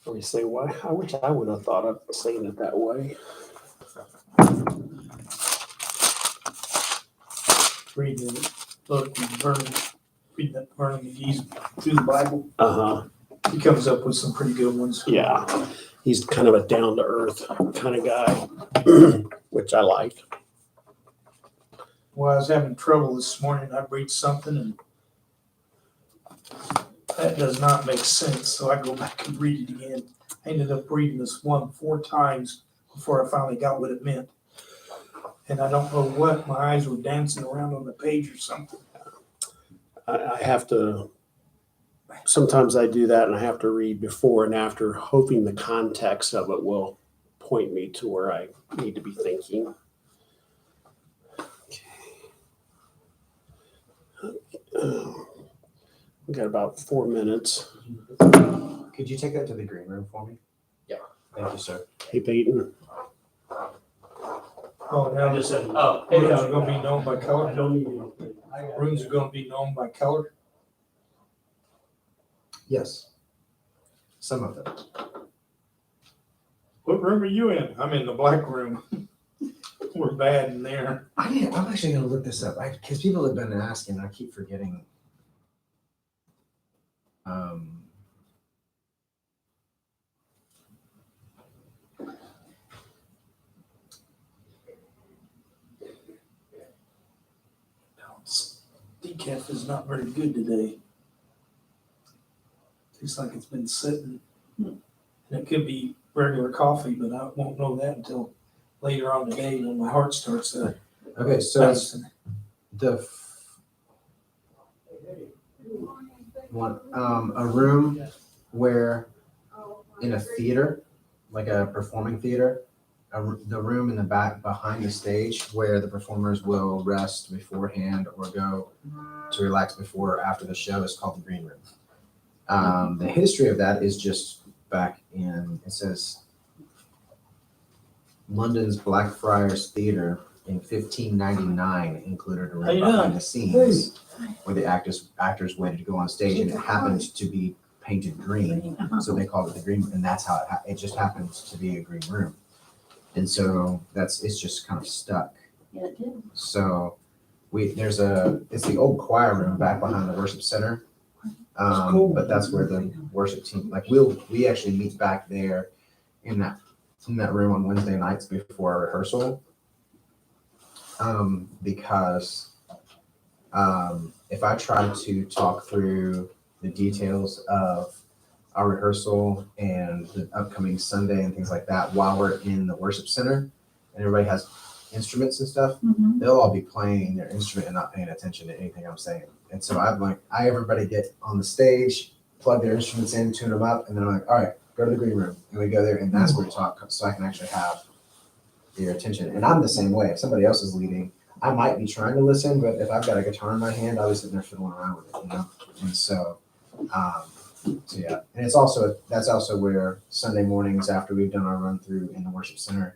We say, why? I wish I would have thought of saying it that way. Reading the book and reading that Vernon McGee's through the Bible. He comes up with some pretty good ones. Yeah. He's kind of a down to earth kind of guy, which I like. Well, I was having trouble this morning. I read something and that does not make sense. So I go back and read it again. I ended up reading this one 4 times before I finally got what it meant. And I don't know what, my eyes were dancing around on the page or something. I have to, sometimes I do that and I have to read before and after, hoping the context of it will point me to where I need to be thinking. We got about 4 minutes. Could you take that to the green room for me? Yeah. Thank you, sir. Hey, Peyton. Oh, now I just said, oh, rooms are gonna be known by color. don't need anything. Rooms are gonna be known by color. Yes. Some of them. What room are you in? I'm in the black room. We're bad in there. I'm actually gonna look this up because people have been asking. I keep forgetting. Decaf is not very good today. Tastes like it's been sitting. And it could be regular coffee, but I won't know that until later on today when my heart starts to. Okay, so it's the one a room where in a theater, like a performing theater, the room in the back behind the stage where the performers will rest beforehand or go to relax before or after the show is called the green room. The history of that is just back in, it says London's Blackfriars Theatre in 1599 included a room behind the scenes where the actors waited to go on stage, and it happened to be painted green, so they called it the green room, and that's how it just happens to be a green room. And so it's just kind of stuck. Yeah, it did. So it's the old choir room back behind the worship center. But that's where the worship team, like we actually meet back there in that room on Wednesday nights before our rehearsal. Because if I try to talk through the details of our rehearsal and the upcoming Sunday and things like that while we're in the worship center and everybody has instruments and stuff, they'll all be playing their instrument and not paying attention to anything I'm saying. And so everybody get on the stage, plug their instruments in, tune them up, and then I'm like, all right, go to the green room. And we go there, and that's where we talk, so I can actually have their attention. And I'm the same way. If somebody else is leading, I might be trying to listen, but if I've got a guitar in my hand, I'll be sitting there fiddling around with it, And so yeah. And that's also where Sunday mornings after we've done our run through in the worship center,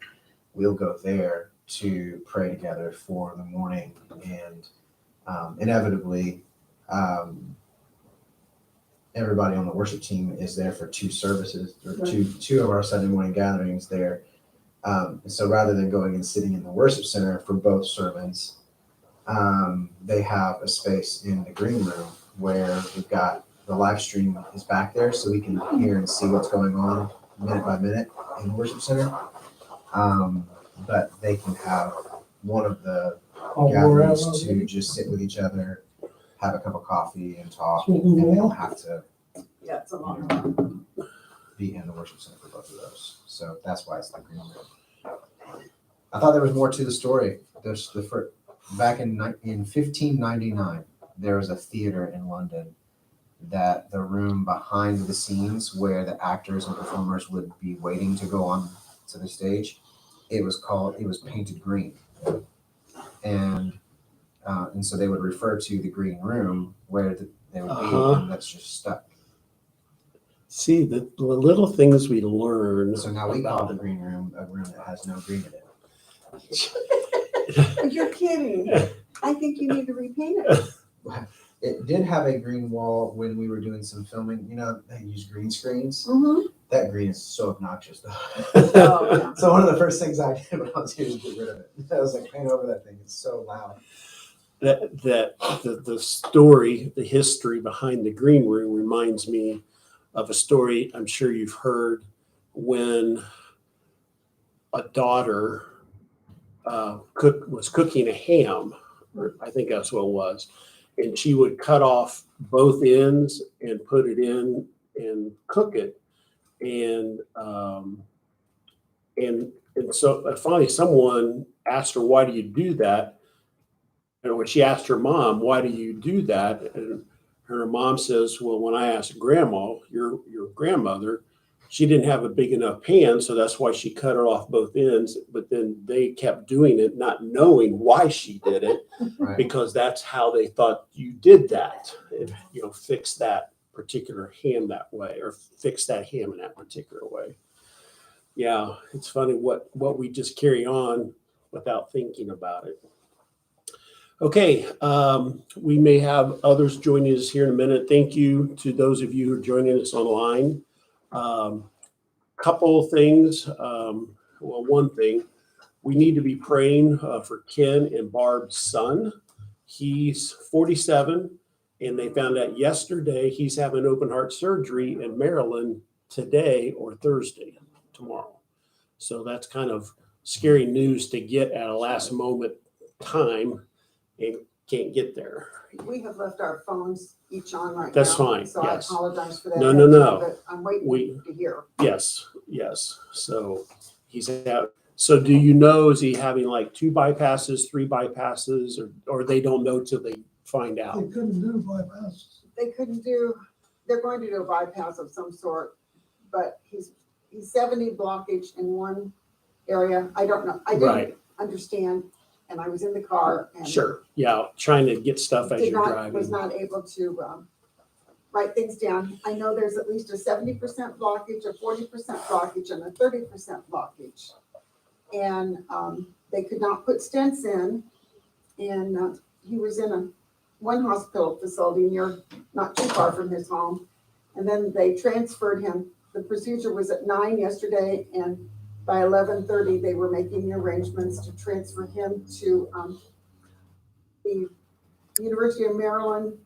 we'll go there to pray together for the morning. And inevitably, everybody on the worship team is there for 2 services or two of our Sunday morning gatherings there. So rather than going and sitting in the worship center for both sermons, they have a space in the green room where we've got the live stream is back there, so we can hear and see what's going on minute by minute in the worship center. But they can have one of the gatherings to just sit with each other, have a cup of coffee and talk, and they don't have to Yeah, it's a lot. be in the worship center for both of those. So that's why it's the green room. I thought there was more to the story. Back in 1599, there was a theater in London that the room behind the scenes where the actors and performers would be waiting to go on to the stage, it was painted green. And so they would refer to the green room where they would be, and that's just stuck. See, the little things we learn. So now we call the green room a room that has no green in it. You're kidding. I think you need to repaint it. It did have a green wall when we were doing some filming. They use green screens. That green is so obnoxious though. Oh, yeah. So one of the first things I did when I was here was get rid of it. I was like, paint over that thing. It's so loud. The story, the history behind the green room reminds me of a story I'm sure you've heard when a daughter was cooking a ham, or I think that's what it was, and she would cut off both ends and put it in and cook it, and so finally someone asked her, "Why do you do that?" And when she asked her mom, "Why do you do that?" and her mom says, "Well, when I asked Grandma, your grandmother, she didn't have a big enough pan, so that's why she cut it off both ends." But then they kept doing it, not knowing why she did it, Right. because that's how they thought you did that. And, fix that particular ham that way, or fix that ham in that particular way. Yeah, it's funny what we just carry on without thinking about it. Okay, we may have others joining us here in a minute. Thank you to those of you who are joining us online. Couple things. Well, one thing, we need to be praying for Ken and Barb's son. He's 47, and they found out yesterday he's having open heart surgery in Maryland today or Thursday, tomorrow. So that's kind of scary news to get at a last moment time and can't get there. We have left our phones each on right now. That's fine, So yes. I apologize for that. No. But I'm waiting We- to hear. Yes. So he's out. So do you know, is he having like 2 bypasses, 3 bypasses, or they don't know till they find out? They couldn't do bypass. They're going to do a bypass of some sort, but he's 70 blockage in one area. I don't know. I Right. didn't understand, and I was in the car and Sure. Yeah. Trying to get stuff as you're was driving. not able to write things down. I know there's at least a 70% blockage, a 40% blockage, and a 30% blockage. And they could not put stents in. And he was in one hospital facility not too far from his home. And then they transferred him. The procedure was at 9 yesterday, and by 11:30, they were making the arrangements to transfer him to the University of Maryland,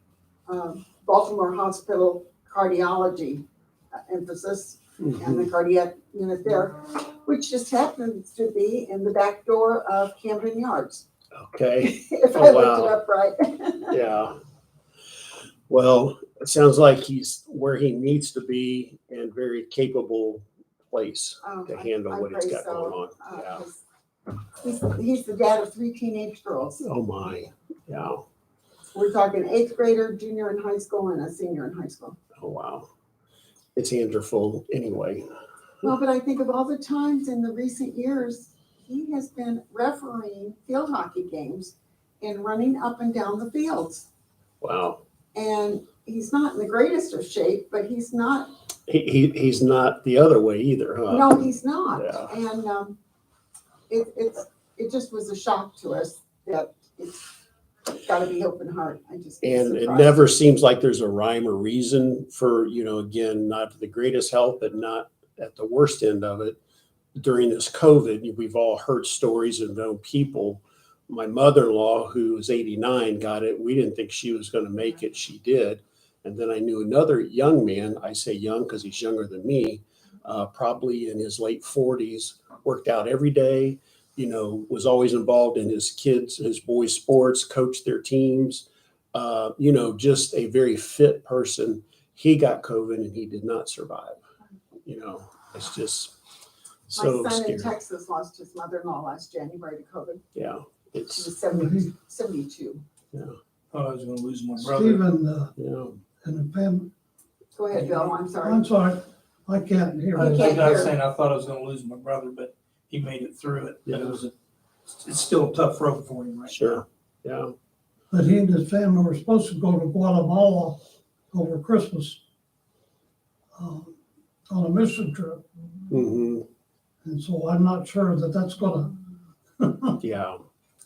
Baltimore Hospital cardiology emphasis, and the cardiac unit there, which just happens to be in the back door of Camden Yards, Okay. if Oh, I looked it wow. up right. Yeah. Well, it sounds like he's where he needs to be and very capable place to handle what he's got going on. Yeah. He's the dad of 3 teenage girls. Oh my. Yeah. We're talking 8th grader, junior in high school, and a senior in high school. Oh wow. His hands are full anyway. Well, but I think of all the times in the recent years, he has been refereeing field hockey games and running up and down the fields. Wow. And he's not in the greatest of shape, but he's not, He's not the other way either, huh? no, he's not. Yeah. And it just was a shock to us that it's gotta be open heart. I just. was And it surprised. never seems like there's a rhyme or reason for, again, not the greatest health, but not at the worst end of it. During this COVID, we've all heard stories and known people. My mother-in-law, who was 89, got it. We didn't think she was going to make it. She did. And then I knew another young man, I say young because he's younger than me, probably in his late 40s, worked out every day, was always involved in his boys' sports, coached their teams, just a very fit person. He got COVID and he did not survive. It's just so My son scary. in Texas lost his mother-in-law last January to COVID. Yeah, She it's, was 72. Thought I was gonna lose my brother. Stephen, you and the family, Go ahead, Bill, I'm sorry. I'm sorry, I can't hear. I You was can't hear. saying I thought I was gonna lose my brother, but he made it through it. But Yeah. it's still a tough road for him right now. sure. Yeah. But he and his family were supposed to go to Guatemala over Christmas on a mission trip. Hmm. And so I'm not sure that that's gonna Yeah.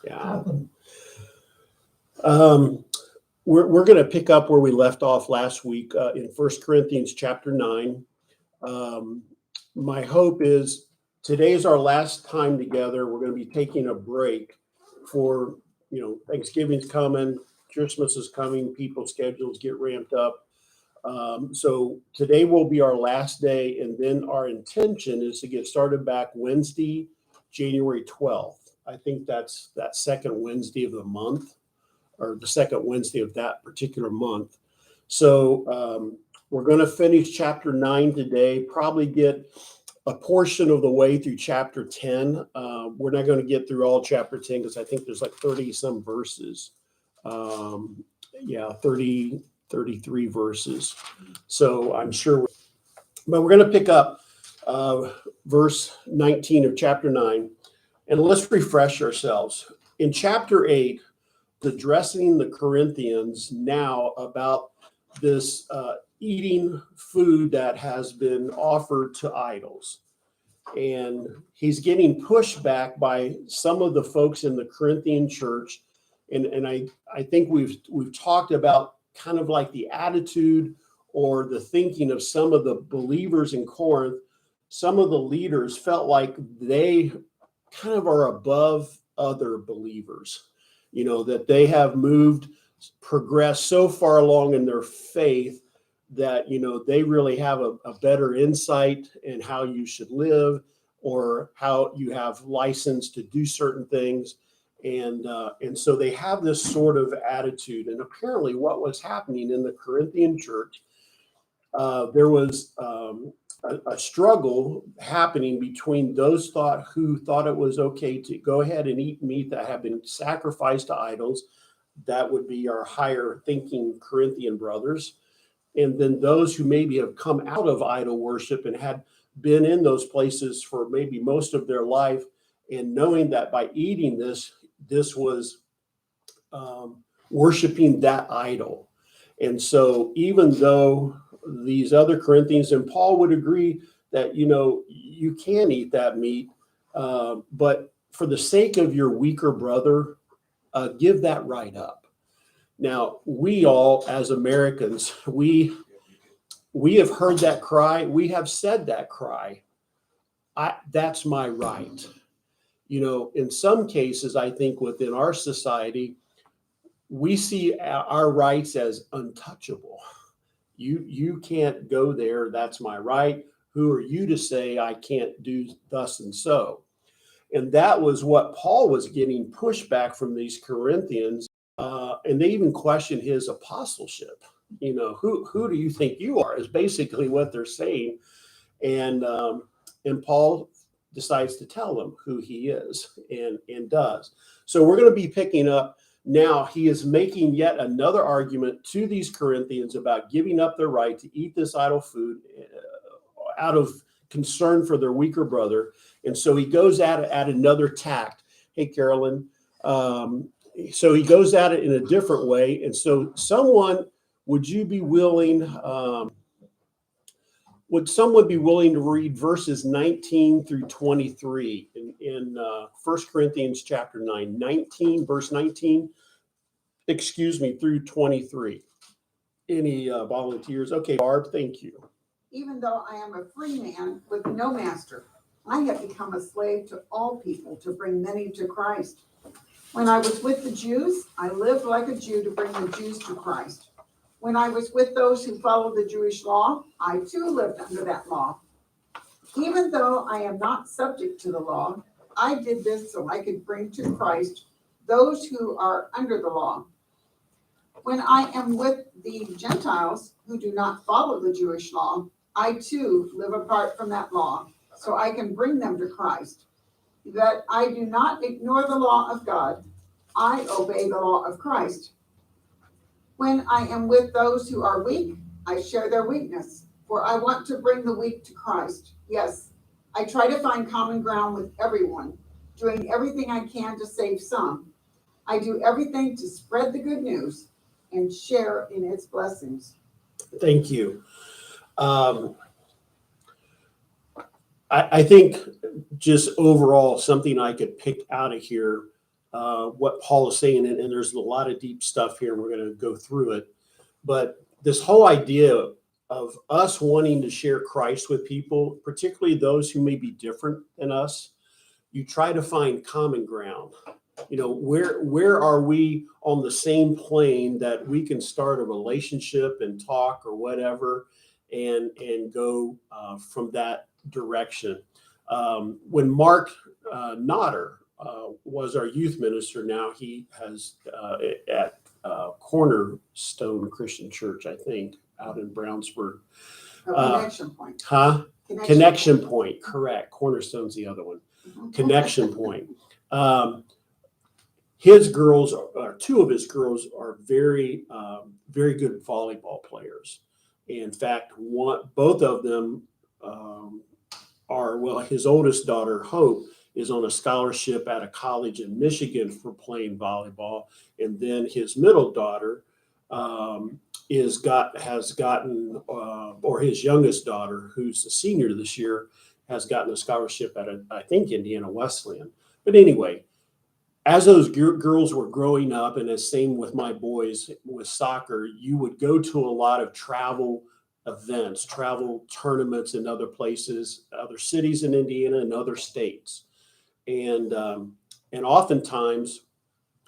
happen. We're going to pick up where we left off last week in 1 Corinthians chapter 9. My hope is today's our last time together. We're going to be taking a break for, Thanksgiving's coming, Christmas is coming, people's schedules get ramped up. So today will be our last day, and then our intention is to get started back Wednesday, January 12th. I think that's that second Wednesday of the month, or the second Wednesday of that particular month. So we're going to finish chapter 9 today, probably get a portion of the way through chapter 10. We're not going to get through all chapter 10 because I think there's like 30 some verses. 30, 33 verses. So I'm sure, but we're going to pick up verse 19 of chapter 9, and let's refresh ourselves. In chapter 8, addressing the Corinthians now about this eating food that has been offered to idols. And he's getting pushback by some of the folks in the Corinthian church. And I think we've talked about kind of like the attitude or the thinking of some of the believers in Corinth. Some of the leaders felt like they kind of are above other believers, that they have progressed so far along in their faith that, they really have a better insight in how you should live or how you have license to do certain things. And so they have this sort of attitude. And apparently what was happening in the Corinthian church, there was a struggle happening between those who thought it was okay to go ahead and eat meat that had been sacrificed to idols. That would be our higher thinking Corinthian brothers. And then those who maybe have come out of idol worship and had been in those places for maybe most of their life, and knowing that by eating this was worshiping that idol. And so even though these other Corinthians, and Paul would agree that, you can eat that meat, but for the sake of your weaker brother, give that right up. Now, we all, as Americans, we have heard that cry. We have said that cry. That's my right. In some cases, I think within our society, we see our rights as untouchable. You can't go there. That's my right. Who are you to say I can't do thus and so? And that was what Paul was getting pushback from these Corinthians. And they even questioned his apostleship. Who do you think you are is basically what they're saying. And Paul decides to tell them who he is and does. So we're going to be picking up now. He is making yet another argument to these Corinthians about giving up their right to eat this idol food out of concern for their weaker brother. And so he goes at another tact. Hey, Carolyn. So he goes at it in a different way. And so would someone be willing to read verses 19 through 23 in 1 Corinthians chapter 9, verse 19, through 23? Any volunteers? Okay, Barb, thank you. Even though I am a free man with no master, I have become a slave to all people to bring many to Christ. When I was with the Jews, I lived like a Jew to bring the Jews to Christ. When I was with those who followed the Jewish law, I too lived under that law. Even though I am not subject to the law, I did this so I could bring to Christ those who are under the law. When I am with the Gentiles who do not follow the Jewish law, I too live apart from that law, so I can bring them to Christ. That I do not ignore the law of God, I obey the law of Christ. When I am with those who are weak, I share their weakness, for I want to bring the weak to Christ. Yes, I try to find common ground with everyone, doing everything I can to save some. I do everything to spread the good news and share in its blessings. Thank you. I think just overall, something I could pick out of here, what Paul is saying, and there's a lot of deep stuff here. We're going to go through it. But this whole idea of us wanting to share Christ with people, particularly those who may be different than us. You try to find common ground. You know, where are we on the same plane that we can start a relationship and talk or whatever, and go from that direction. When Mark Nodder was our youth minister, now he has at Cornerstone Christian Church, I think, out in Brownsburg. Connection Point. Huh? Connection Point, correct. Cornerstone's the other one. Mhm. Connection Point. His girls, or two of his girls, are very, very good volleyball players. In fact, both of them are, well, his oldest daughter, Hope, is on a scholarship at a college in Michigan for playing volleyball. And then his middle daughter has gotten, or his youngest daughter, who's a senior this year, has gotten a scholarship at, I think, Indiana Wesleyan. But anyway, as those girls were growing up, and the same with my boys with soccer, you would go to a lot of travel events, travel tournaments in other places, other cities in Indiana and other states. And oftentimes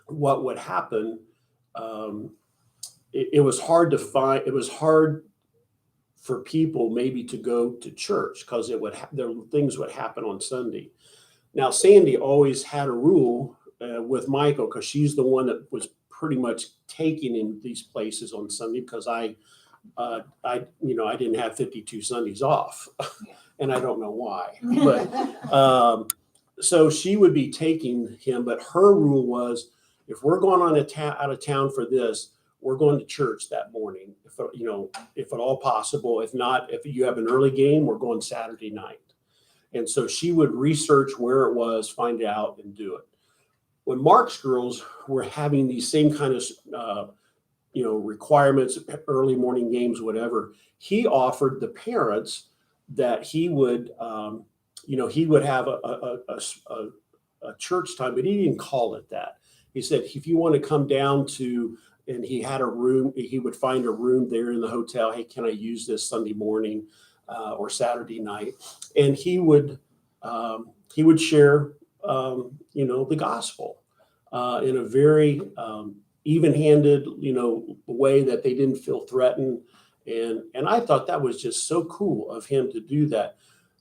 what would happen, it was hard to find, it was hard for people maybe to go to church because things would happen on Sunday. Now, Sandy always had a rule with Michael, because she's the one that was pretty much taking him these places on Sunday, because I didn't have 52 Sundays off, and I don't know why. But so she would be taking him, but her rule was, if we're going on out of town for this, we're going to church that morning, if at all possible. If not, if you have an early game, we're going Saturday night. And so she would research where it was, find out, and do it. When Mark's girls were having these same kind of, requirements, early morning games, whatever, he offered the parents that he would have a church time, but he didn't call it that. He said, if you want to come down to, and he had a room, he would find a room there in the hotel. Hey, can I use this Sunday morning or Saturday night? And he would share, the gospel in a very even-handed, way that they didn't feel threatened. And I thought that was just so cool of him to do that.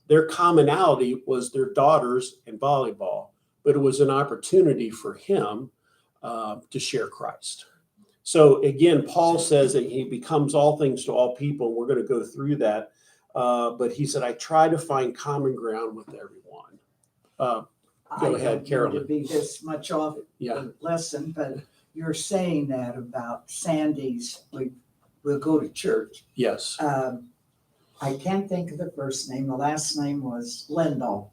Their commonality was their daughters and volleyball, but it was an opportunity for him to share Christ. So again, Paul says that he becomes all things to all people. We're going to go through that. But he said, I try to find common ground with everyone. Go ahead, Carolyn. To be this much off Yeah. the lesson, but you're saying that about Sandy's, we'll go to church. Yes. I can't think of the first name. The last name was Lindahl,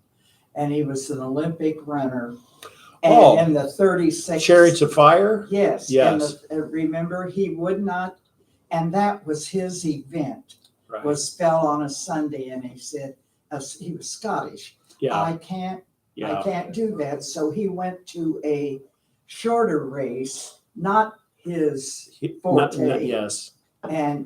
and he was an Olympic runner. Oh. And in the 36. Chariots of Fire? Yes. Yes. And remember, he would not, and that was his event, Right. fell on a Sunday, and he said, he was Scottish. Yeah. I can't Yeah. do that. So he went to a shorter race, not his forte. Yes.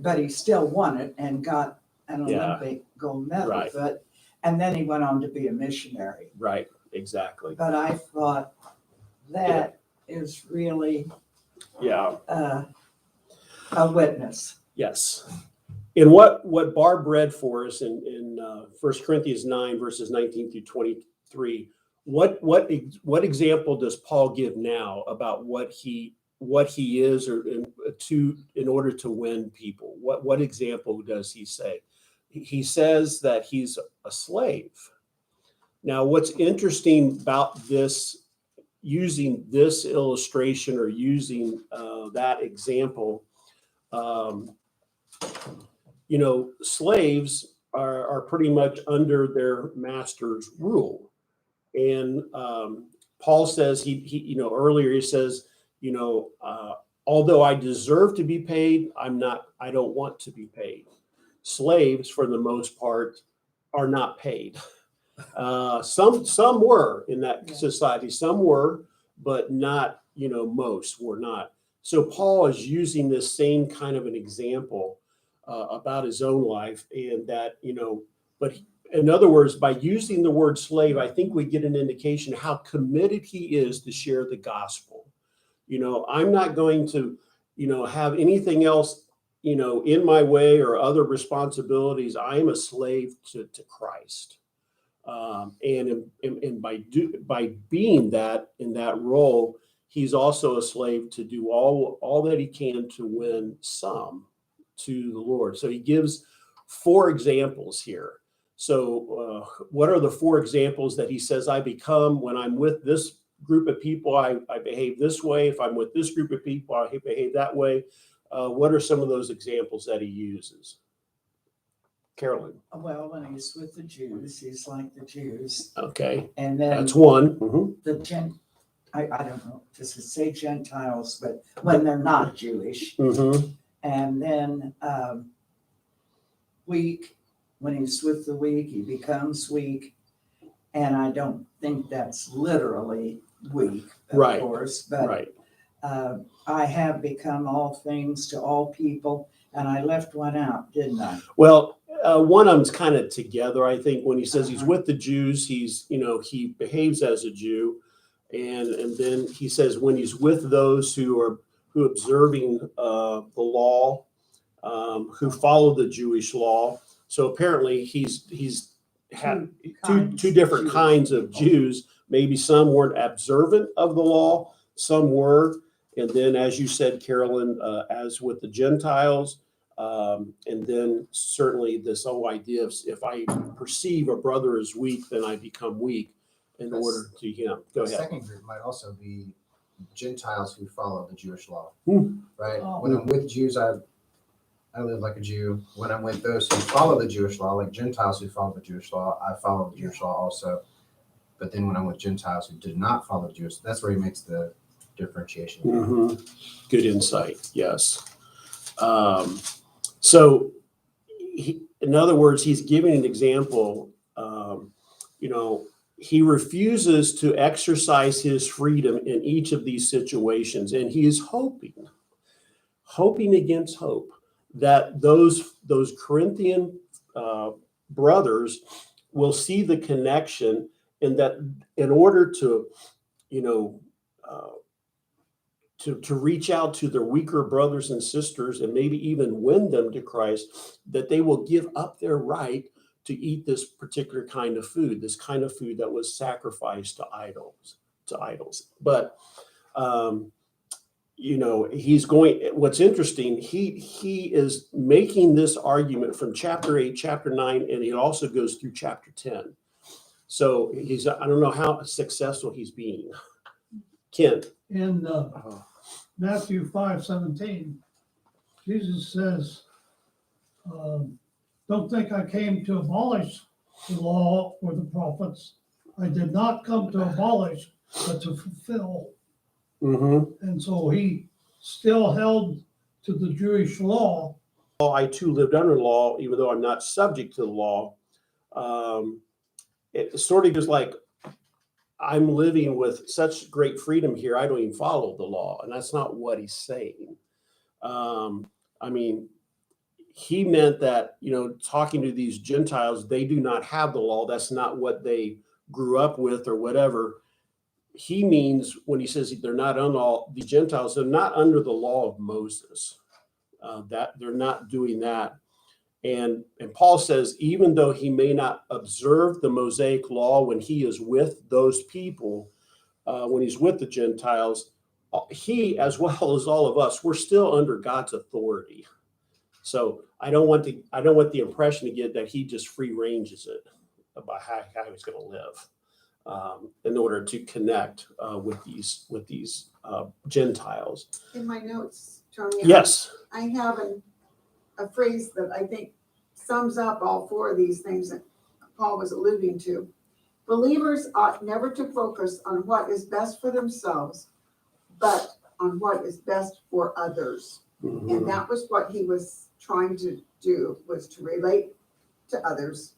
but he still won it and got an Yeah. Olympic gold medal. Right. And then he went on to be a missionary. Right. Exactly. But I thought that is really Yeah. a witness. Yes. And what Barb read for us in 1 Corinthians 9, verses 19 through 23, what example does Paul give now about what he is, or in order to win people? What example does he say? He says that he's a slave. Now, what's interesting about this, using this illustration or using that example, slaves are pretty much under their master's rule. And Paul says, earlier he says, although I deserve to be paid, I don't want to be paid. Slaves, for the most part, are not paid. Some were in that society, some were, but not, most were not. So Paul is using this same kind of an example about his own life, and that, but in other words, by using the word slave, I think we get an indication how committed he is to share the gospel. I'm not going to, have anything else, in my way or other responsibilities. I am a slave to Christ. And by being that in that role, he's also a slave to do all that he can to win some to the Lord. So he gives 4 examples here. So what are the 4 examples that he says I become when I'm with this group of people? I behave this way. If I'm with this group of people, I behave that way. What are some of those examples that he uses? Carolyn. Well, when he's with the Jews, he's like the Jews. Okay, And then that's one. Mhm. I don't know, does it say Gentiles, but when they're not Jewish. Mhm. And then weak, when he's with the weak, he becomes weak. And I don't think that's literally weak, of Right, course, but Right. I have become all things to all people. And I left one out, didn't I? Well, one of them's kind of together. I think when he says he's with the Jews, he's, he behaves as a Jew. And then he says when he's with those who observing the law, who follow the Jewish law. So apparently he's had two different Jewish kinds of people. Jews. Maybe some weren't observant of the law, some were. And then, as you said, Carolyn, as with the Gentiles, and then certainly this whole idea of if I perceive a brother as weak, then I become weak in order to him. Go The ahead. second group might also be Gentiles who follow the Jewish law, Hmm. right? Oh. When I'm with Jews, I live like a Jew. When I'm with those who follow the Jewish law, like Gentiles who follow the Jewish law, I follow the Jewish law also. But then when I'm with Gentiles who did not follow the Jewish, that's where he makes the differentiation. Mhm. Good insight. Yes. So, in other words, he's giving an example. He refuses to exercise his freedom in each of these situations, and he is hoping against hope that those Corinthian brothers will see the connection, and that in order to, to reach out to their weaker brothers and sisters and maybe even win them to Christ, that they will give up their right to eat this particular kind of food, this kind of food that was sacrificed to idols. But he's going. What's interesting, he is making this argument from chapter 8, chapter 9, and he also goes through chapter 10. So I don't know how successful he's being. Ken. In Matthew 5:17, Jesus says, don't think I came to abolish the law or the prophets. I did not come to abolish, but to fulfill. Mm-hmm. And so he still held to the Jewish law. I too lived under law, even though I'm not subject to the law. It sort of is like I'm living with such great freedom here, I don't even follow the law. And that's not what he's saying. He meant that, talking to these Gentiles, they do not have the law. That's not what they grew up with or whatever. He means when he says they're not the Gentiles, they're not under the law of Moses. That they're not doing that. And Paul says, even though he may not observe the Mosaic law when he is with those people, when he's with the Gentiles, he, as well as all of us, we're still under God's authority. So I don't want the impression to get that he just free ranges it about how he's going to live in order to connect with these Gentiles. In my notes, Tony. Yes. I have a phrase that I think sums up all 4 of these things that Paul was alluding to. Believers ought never to focus on what is best for themselves, but on what is best for others. Mm-hmm. And that was what he was trying to do, was to relate to others.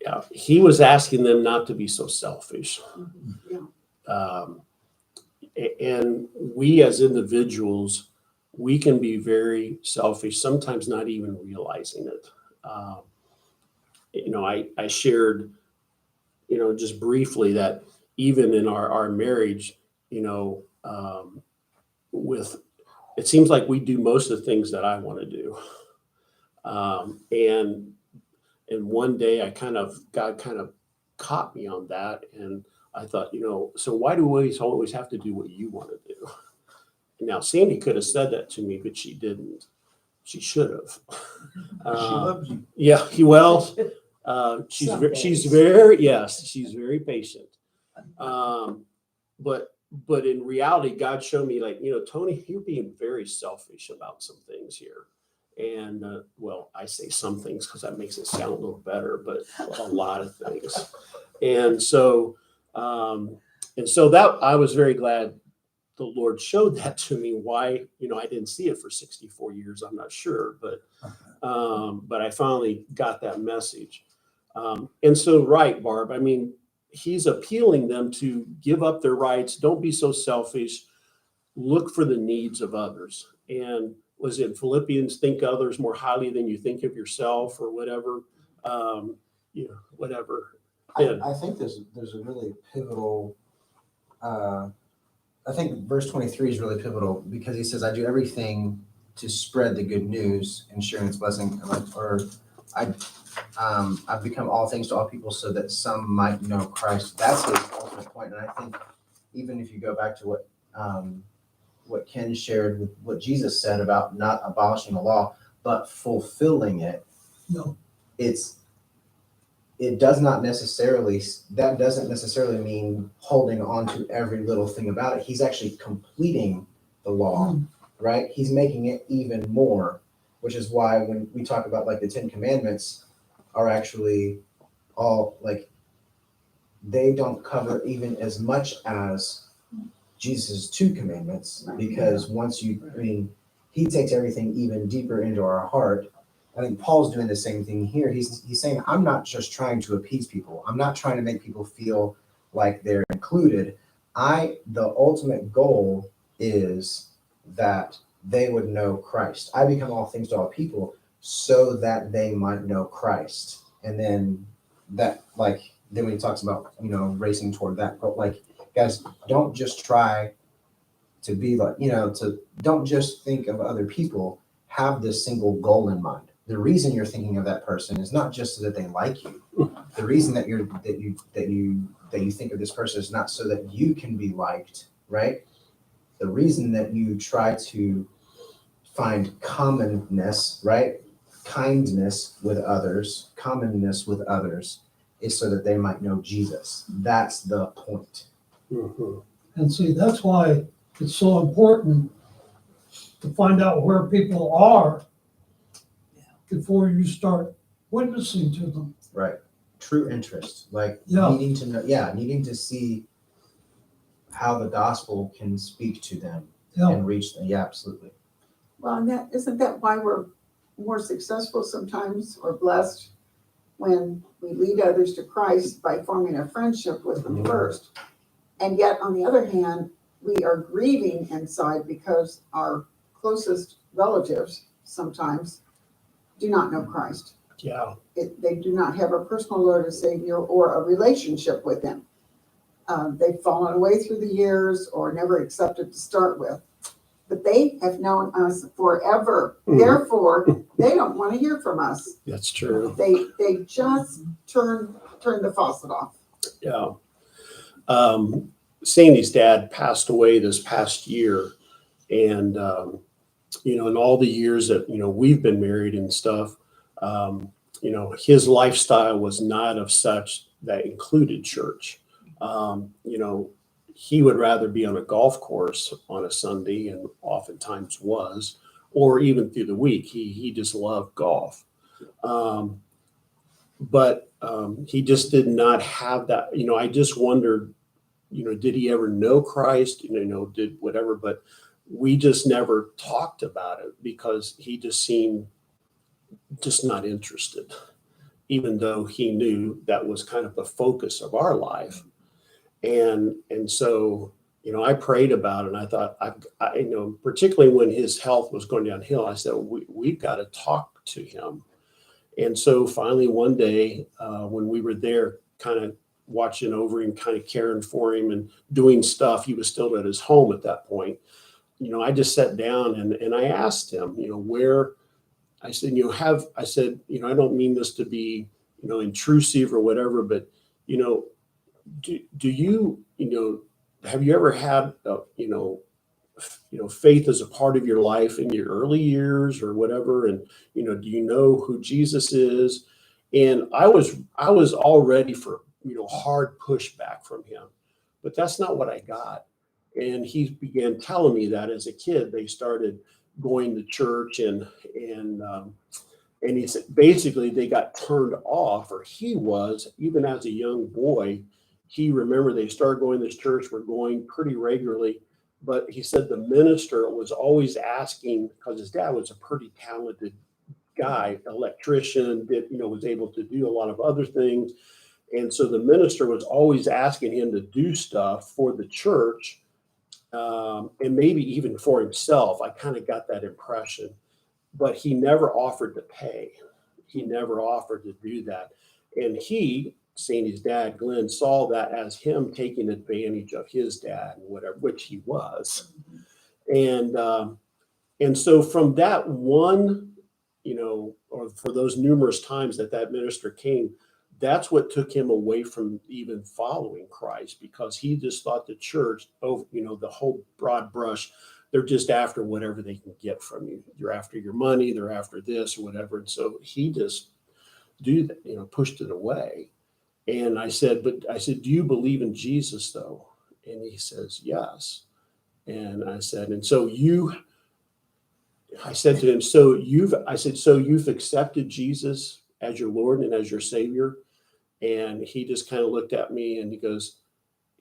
Yeah, he was asking them not to be so selfish. Yeah. And we as individuals, we can be very selfish, sometimes not even realizing it. I shared, just briefly that even in our marriage, with, it seems like we do most of the things that I want to do. And one day God kind of caught me on that. And I thought, so why do we always have to do what you want to do? Now, Sandy could have said that to me, but she didn't. She should have. She loves you. Yeah, well, she's Some she's days. she's very patient. But in reality, God showed me, like, Tony, you're being very selfish about some things here. And well, I say some things because that makes it sound a little better, but a lot of things. And so that I was very glad the Lord showed that to me. Why, I didn't see it for 64 years. I'm not sure, but I finally got that message. And so, right, Barb, I mean, he's appealing them to give up their rights. Don't be so selfish. Look for the needs of others. And was it Philippians, think others more highly than you think of yourself, or whatever, whatever. Yeah. I think there's a really pivotal, I think verse 23 is really pivotal, because he says, I do everything to spread the good news and sharing its blessing. I've become all things to all people so that some might know Christ. That's his ultimate point. And I think even if you go back to what Ken shared with what Jesus said about not abolishing the law, but fulfilling it, No, that doesn't necessarily mean holding on to every little thing about it. He's actually completing the law, right? He's making it even more, which is why when we talk about, like, the 10 Commandments are actually all, like, they don't cover even as much as Jesus' 2 commandments, because he takes everything even deeper into our heart. I think Paul's doing the same thing here. He's saying, I'm not just trying to appease people. I'm not trying to make people feel like they're included. The ultimate goal is that they would know Christ. I become all things to all people so that they might know Christ. And then when he talks about, racing toward that, but, like, guys, don't just try to be like, don't just think of other people. Have this single goal in mind. The reason you're thinking of that person is not just so that they like you. The reason that you think of this person is not so that you can be liked, right? The reason that you try to find commonness, right? Commonness with others, is so that they might know Jesus. That's the point. Mhm. and see, that's why it's so important to find out where people are before you start witnessing to them. Right. True interest, like, Yeah. needing to know, needing to see how the gospel can speak to them Yeah, and reach them. Yeah, absolutely. Well, and isn't that why we're more successful sometimes, or blessed, when we lead others to Christ by forming a friendship with them first? And yet, on the other hand, we are grieving inside because our closest relatives sometimes do not know Christ. Yeah. They do not have a personal Lord and Savior or a relationship with Him. They've fallen away through the years or never accepted to start with. But they have known us forever. Mhm. Therefore, they don't want to hear from us. That's true. They just turn the faucet off. Yeah. Sandy's dad passed away this past year. And, in all the years that, we've been married and stuff, his lifestyle was not of such that included church. He would rather be on a golf course on a Sunday, and oftentimes was, or even through the week. He just loved golf. But he just did not have that. I just wondered, did he ever know Christ? Did whatever, but we just never talked about it because he just seemed just not interested, even though he knew that was kind of the focus of our life. And so, I prayed about it and I thought, particularly when his health was going downhill, I said, we've got to talk to him. And so finally one day, when we were there kind of watching over him, kind of caring for him and doing stuff, he was still at his home at that point. I just sat down and I asked him, where, I said, I don't mean this to be, intrusive or whatever, but, do you, have you ever had, faith as a part of your life in your early years or whatever? And, do you know who Jesus is? And I was all ready for, hard pushback from him, but that's not what I got. And he began telling me that as a kid, they started going to church and he said, basically they got turned off, or he was, even as a young boy, he remembered they started going to this church, were going pretty regularly. But he said the minister was always asking, because his dad was a pretty talented guy, electrician, was able to do a lot of other things. And so the minister was always asking him to do stuff for the church, and maybe even for himself. I kind of got that impression, but he never offered to pay. He never offered to do that. And he, seeing his dad, Glenn, saw that as him taking advantage of his dad and whatever, which he was. And so from that one, or for those numerous times that minister came, that's what took him away from even following Christ, because he just thought the church, the whole broad brush, they're just after whatever they can get from you. You're after your money, they're after this or whatever. And so he just pushed it away. And I said, do you believe in Jesus though? And he says, yes. And I said, I said to him, so you've accepted Jesus as your Lord and as your Savior? And he just kind of looked at me and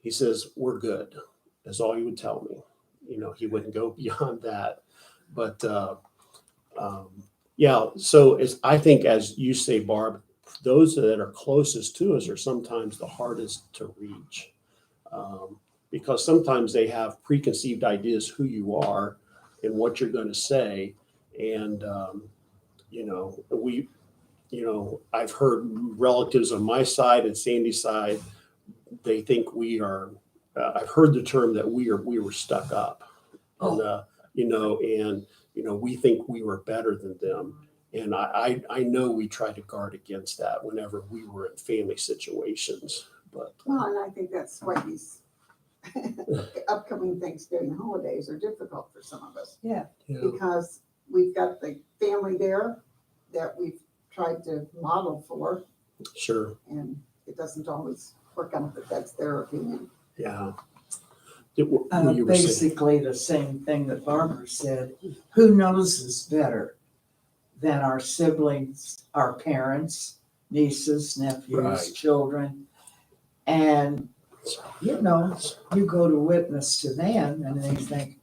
he says, we're good. That's all he would tell me. He wouldn't go beyond that. But so I think, as you say, Barb, those that are closest to us are sometimes the hardest to reach, because sometimes they have preconceived ideas who you are and what you're going to say. And, I've heard relatives on my side and Sandy's side, they think we are, I've heard the term that we were stuck up, and, we think we were better than them. And I know we try to guard against that whenever we were in family situations. But Well, and I think that's why these upcoming Thanksgiving holidays are difficult for some of us, because we've got the family there that we've tried to model for, sure, and it doesn't always work out, but that's their opinion. yeah. You were saying. Basically the same thing that Barbara said. Who knows us better than our siblings, our parents, nieces, nephews, Right. children? And, you go to witness to them and they think,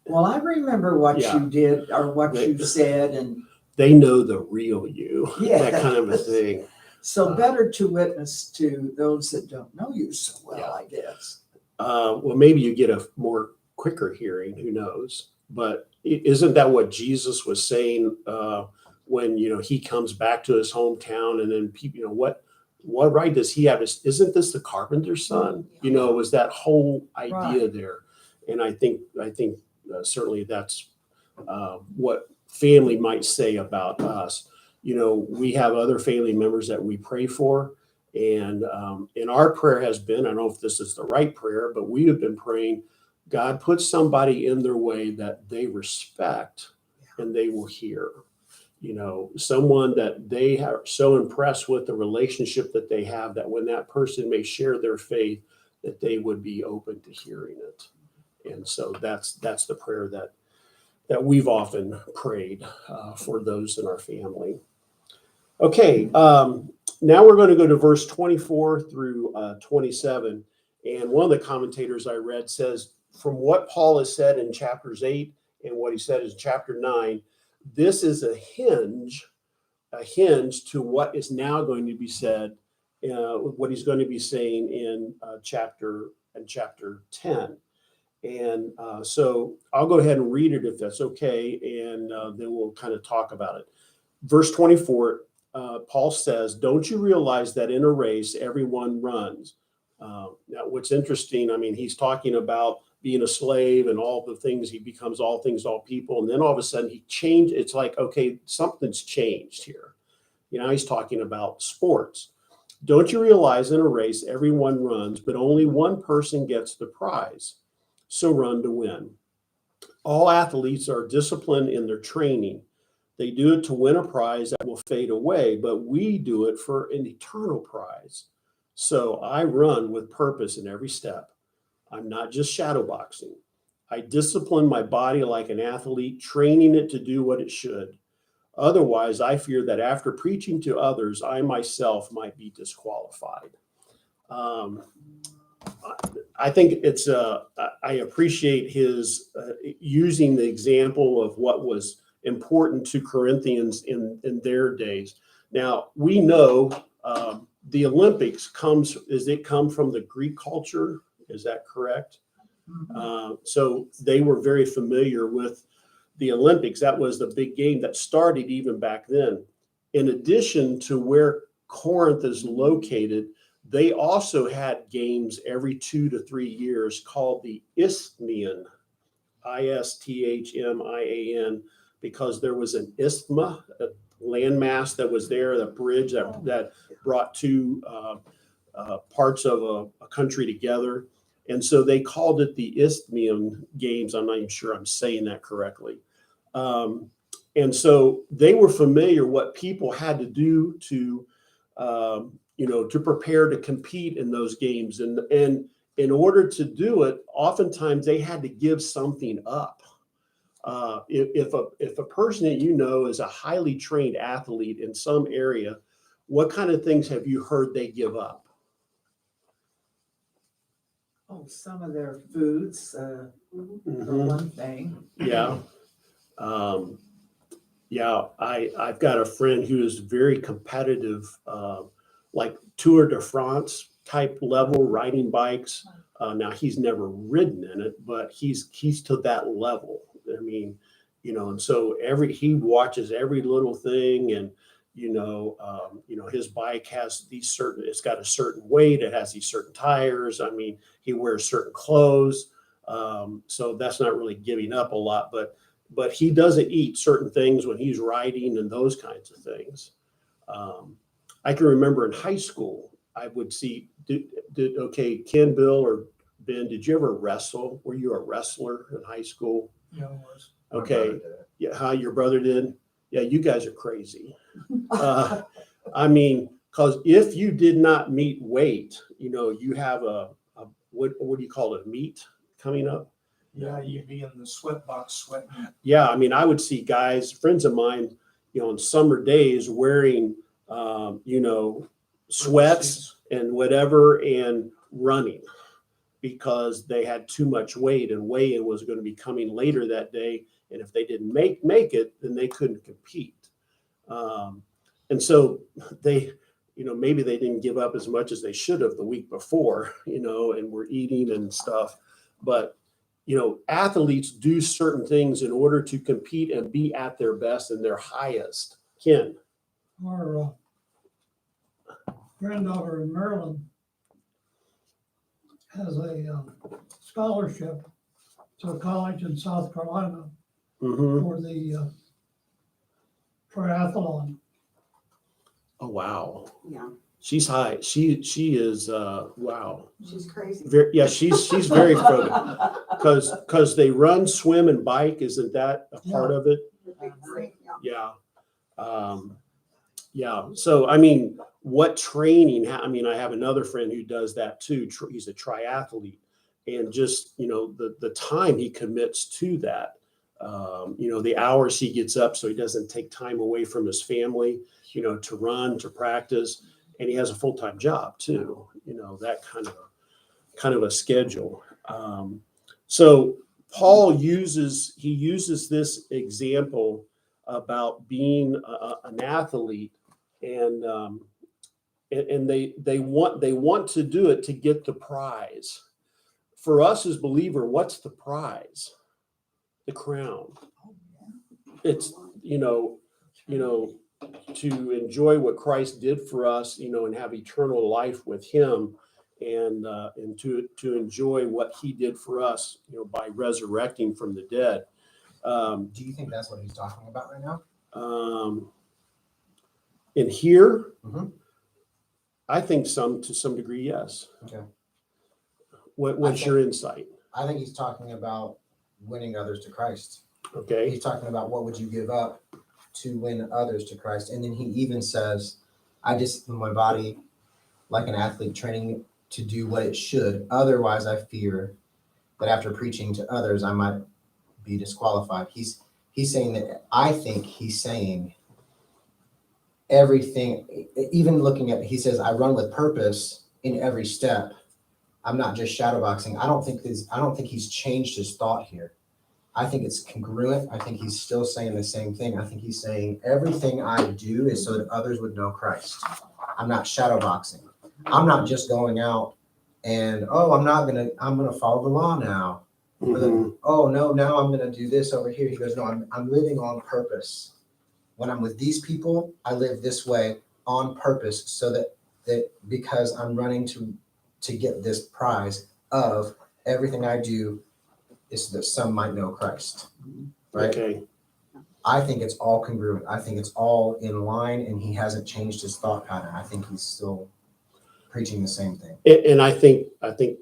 well, I remember what Yeah. you did or what you said. And They know the real you, Yeah. that kind of a thing. so better to witness to those that don't know you so well, Yeah. I guess. Well, maybe you get a more quicker hearing, who knows? But isn't that what Jesus was saying when, he comes back to his hometown, and then people, what right does he have? Isn't this the carpenter's son? Was that whole idea there? And I think certainly that's what family might say about us. We have other family members that we pray for. And our prayer has been, I don't know if this is the right prayer, but we have been praying, God, put somebody in their way that they respect and they will hear. Someone that they are so impressed with the relationship that they have, that when that person may share their faith, that they would be open to hearing it. And so that's the prayer that we've often prayed for those in our family. Okay, now we're going to go to verse 24 through 27. And one of the commentators I read says, from what Paul has said in chapters 8 and what he said in chapter 9, this is a hinge to what is now going to be said, what he's going to be saying in chapter in chapter 10. And so I'll go ahead and read it if that's okay, and then we'll kind of talk about it. Verse 24, Paul says, "Don't you realize that in a race, everyone runs?" Now, what's interesting, I mean, he's talking about being a slave and all the things, he becomes all things, all people. And then all of a sudden he changed. It's like, okay, something's changed here. He's talking about sports. "Don't you realize in a race, everyone runs, but only one person gets the prize? So run to win. All athletes are disciplined in their training. They do it to win a prize that will fade away, but we do it for an eternal prize. So I run with purpose in every step. I'm not just shadowboxing. I discipline my body like an athlete, training it to do what it should. Otherwise, I fear that after preaching to others, I myself might be disqualified." I think it's, I appreciate his using the example of what was important to Corinthians in their days. Now, we know the Olympics come from the Greek culture? Is that correct? So they were very familiar with the Olympics. That was the big game that started even back then. In addition to where Corinth is located, they also had games every 2 to 3 years called the Isthmian, Isthmian, because there was an isthma, a landmass that was there, the bridge that brought two parts of a country together. And so they called it the Isthmian Games. I'm not even sure I'm saying that correctly. And so they were familiar what people had to do to, to prepare to compete in those games. And in order to do it, oftentimes they had to give something up. If a person that you know is a highly trained athlete in some area, what kind of things have you heard they give up? Oh, some of their foods, for one thing. Yeah. I've got a friend who is very competitive, like Tour de France type level riding bikes. Now he's never ridden in it, but he's to that level. I mean, and so he watches every little thing, and his bike has it's got a certain weight, it has these certain tires. I mean, he wears certain clothes. So that's not really giving up a lot, but he doesn't eat certain things when he's riding and those kinds of things. I can remember in high school, I would see, Ken, Bill, or Ben, did you ever wrestle? Were you a wrestler in high school? Yeah, it was. Okay. Yeah, how your brother did? Yeah, you guys are crazy. I mean, because if you did not meet weight, you have what do you call it, meet coming up? Yeah, you'd be in the sweat box sweating. Yeah, I mean, I would see guys, friends of mine, on summer days wearing, sweats and whatever and running because they had too much weight, and weigh-in was going to be coming later that day. And if they didn't make it, then they couldn't compete. And so they, maybe they didn't give up as much as they should have the week before, and were eating and stuff. But, athletes do certain things in order to compete and be at their best and their highest. Ken? Our granddaughter in Maryland has a scholarship to a college in South Carolina Mm-hmm. for the triathlon. Oh, wow. Yeah, She's high. She is, wow. she's crazy. She's very focused because they run, swim, and bike. Isn't that a part of it? The big thing, yeah. Yeah. So, I mean, what training? I mean, I have another friend who does that too. He's a triathlete, and just, the time he commits to that, the hours he gets up so he doesn't take time away from his family, to run, to practice. And he has a full-time job too, that kind of a schedule. So Paul uses this example about being an athlete, and they want to do it to get the prize. for us as believer, what's the prize? The crown. It's, you know, to enjoy what Christ did for us, and have eternal life with him, and to enjoy what he did for us, by resurrecting from the dead. Do you think that's what he's talking about right now? In here, Mhm. I think to some degree, yes. Okay. What's your insight? I think he's talking about winning others to Christ. Okay. He's talking about what would you give up to win others to Christ. And then he even says, I discipline my body like an athlete training to do what it should. Otherwise, I fear that after preaching to others, I might be disqualified. He's saying that, I think he's saying everything, even looking at, he says, I run with purpose in every step. I'm not just shadowboxing. I don't think he's changed his thought here. I think it's congruent. I think he's still saying the same thing. I think he's saying everything I do is so that others would know Christ. I'm not shadowboxing. I'm not just going out and, I'm gonna follow the law now. Mhm. Oh no, now I'm gonna do this over here. He goes, no, I'm living on purpose. When I'm with these people, I live this way on purpose, so that because I'm running to get this prize of everything I do is so that some might know Christ. Right? Okay. I think it's all congruent. I think it's all in line, and he hasn't changed his thought pattern. I think he's still preaching the same thing. And I think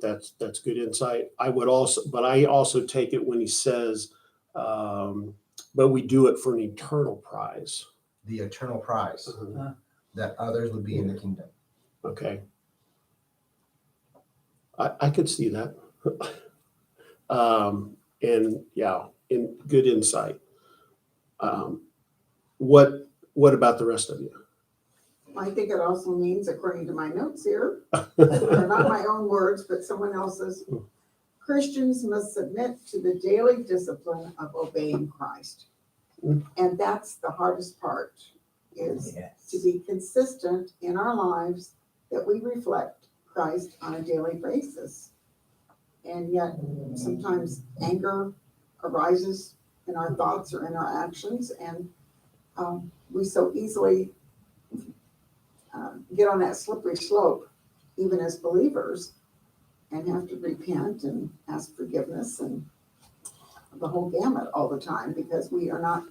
that's good insight. I also take it when he says, but we do it for an eternal prize. The eternal prize that others would be in the kingdom. Okay. I could see that. And yeah, in good insight. What about the rest of you? I think it also means, according to my notes here, they're not my own words, but someone else's, Christians must submit to the daily discipline of obeying Christ. And that's the hardest part, is to be consistent in our lives, that we reflect Christ on a daily basis. And yet sometimes anger arises in our thoughts or in our actions, and we so easily get on that slippery slope, even as believers, and have to repent and ask forgiveness and the whole gamut all the time, because we are not,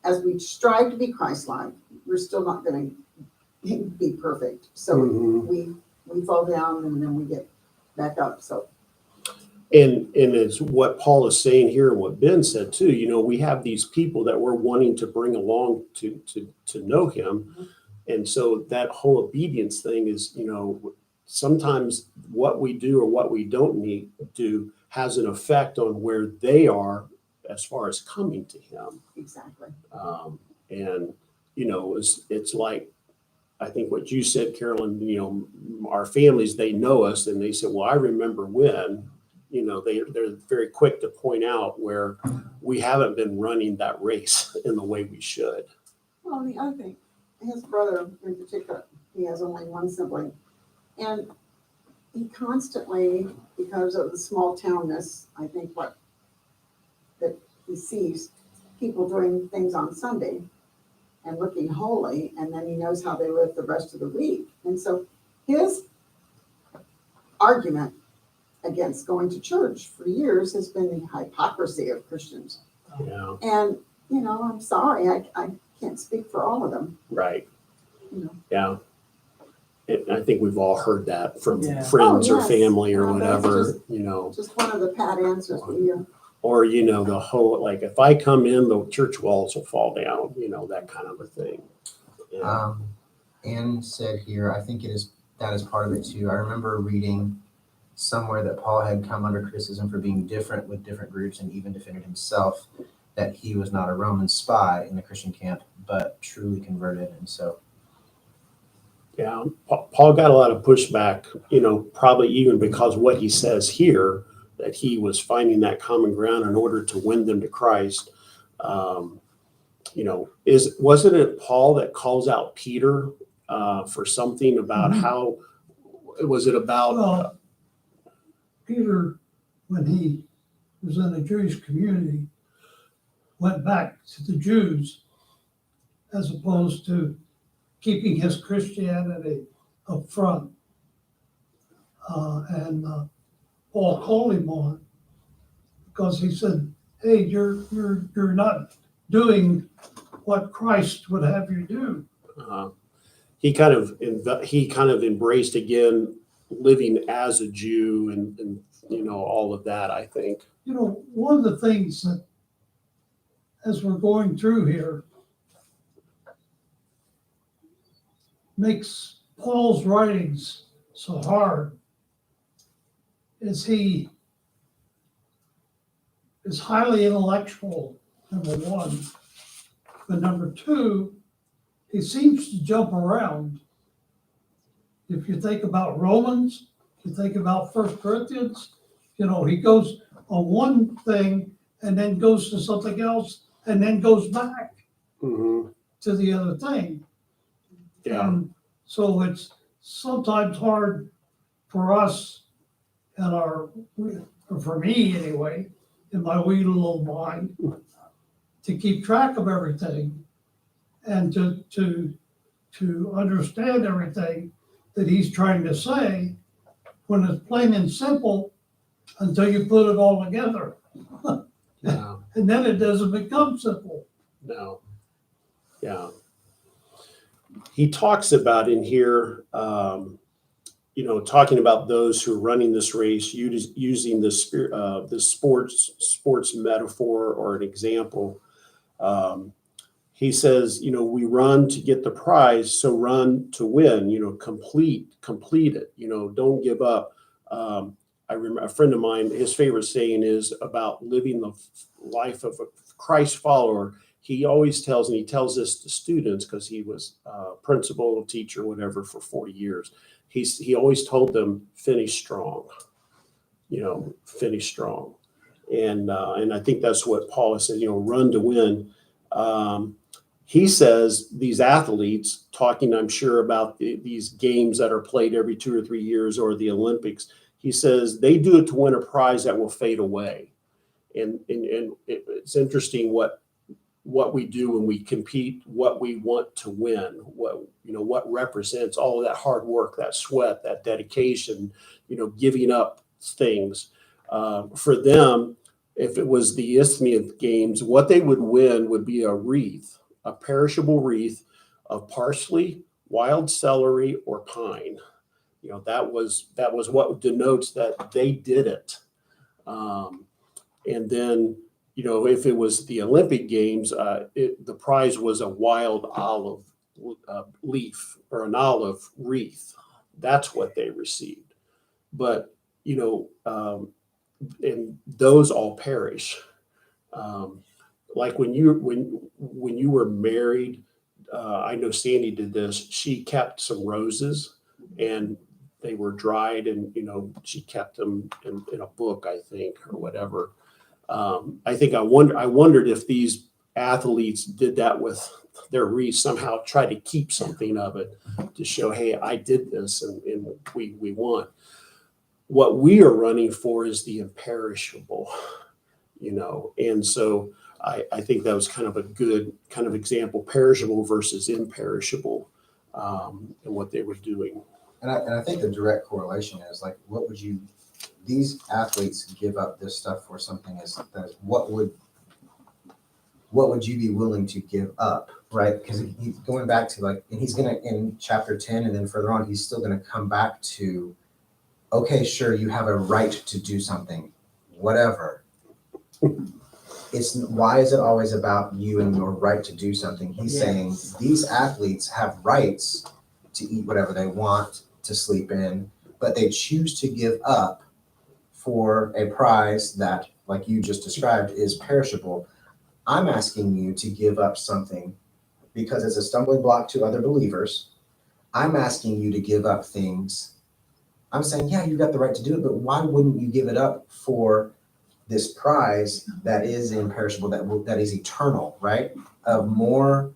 as we strive to be Christ-like, we're still not going to be perfect. So Mhm. we fall down and then we get back up. So And it's what Paul is saying here, and what Ben said too. We have these people that we're wanting to bring along to know him. And so that whole obedience thing is, sometimes what we do or what we don't need to do has an effect on where they are as far as coming to him. exactly. And, it's like, I think what you said, Carolyn, our families, they know us, and they said, well, I remember when, they're very quick to point out where we haven't been running that race in the way we should. Well, the other thing, his brother in particular, he has only one sibling, and he constantly, because of the small townness, I think that he sees people doing things on Sunday and looking holy, and then he knows how they live the rest of the week. And so his argument against going to church for years has been the hypocrisy of Christians. Yeah, And, I'm sorry, I can't speak for all of them. right. You know. Yeah. And I think we've all heard that from Yeah. friends Oh, or yes. family or Yeah, that's whatever, Just one of the pat answers we hear. or, the whole, like, if I come in, the church walls will fall down, that kind of a thing. Yeah. Anne said here, I think that is part of it too. I remember reading somewhere that Paul had come under criticism for being different with different groups, and even defended himself that he was not a Roman spy in the Christian camp, but truly converted. And so, Yeah, Paul got a lot of pushback, probably even because what he says here, that he was finding that common ground in order to win them to Christ. Wasn't it Paul that calls out Peter for something about Mhm. how, was it about, Well, Peter, when he was in the Jewish community, went back to the Jews as opposed to keeping his Christianity up front. And Paul called him on it because he said, "Hey, you're not doing what Christ would have you do." He kind of embraced again living as a Jew and all of that, I think. You know, one of the things that, as we're going through here, makes Paul's writings so hard is he is highly intellectual, number one. But number two, he seems to jump around. If you think about Romans, you think about 1 Corinthians, he goes on one thing and then goes to something else and then goes back Mm-hmm. to the other thing. Yeah. And so it's sometimes hard for us and or for me anyway, in my wee little mind, to keep track of everything and to understand everything that he's trying to say when it's plain and simple until you put it all together. Yeah. And then it doesn't become simple. No. Yeah. He talks about in here, talking about those who are running this race, using the sports metaphor or an example. He says, we run to get the prize, so run to win. Complete it. Don't give up. I remember a friend of mine, his favorite saying is about living the life of a Christ follower. He always tells, and he tells this to students because he was principal, teacher, whatever, for 40 years. He always told them, finish strong, finish strong. And I think that's what Paul has said, run to win. He says these athletes, talking, I'm sure, about these games that are played every 2 or 3 years or the Olympics, he says they do it to win a prize that will fade away. And it's interesting what we do when we compete, what we want to win, what represents all of that hard work, that sweat, that dedication, giving up things. For them, if it was the Isthmian Games, what they would win would be a wreath, a perishable wreath of parsley, wild celery, or pine. That was what denotes that they did it. And then, if it was the Olympic Games, the prize was a wild olive leaf or an olive wreath. That's what they received. But, and those all perish. Like when you were married, I know Sandy did this. She kept some roses, and they were dried, and she kept them in a book, I think, or whatever. I wondered if these athletes did that with their wreath, somehow try to keep something of it to show, hey, I did this, and we won. What we are running for is the imperishable, and so I think that was kind of a good kind of example, perishable versus imperishable, and what they were doing. And I think the direct correlation is like, these athletes give up this stuff for something what would you be willing to give up, right? Because he's going back to and he's going to, in chapter 10 and then further on, he's still going to come back to, okay, sure, you have a right to do something, whatever. Why is it always about you and your right to do something? He's saying these athletes have rights to eat whatever they want, to sleep in, but they choose to give up for a prize that, like you just described, is perishable. I'm asking you to give up something because it's a stumbling block to other believers. I'm asking you to give up things. I'm saying, yeah, you got the right to do it, but why wouldn't you give it up for this prize that is imperishable, that is eternal, right? Of more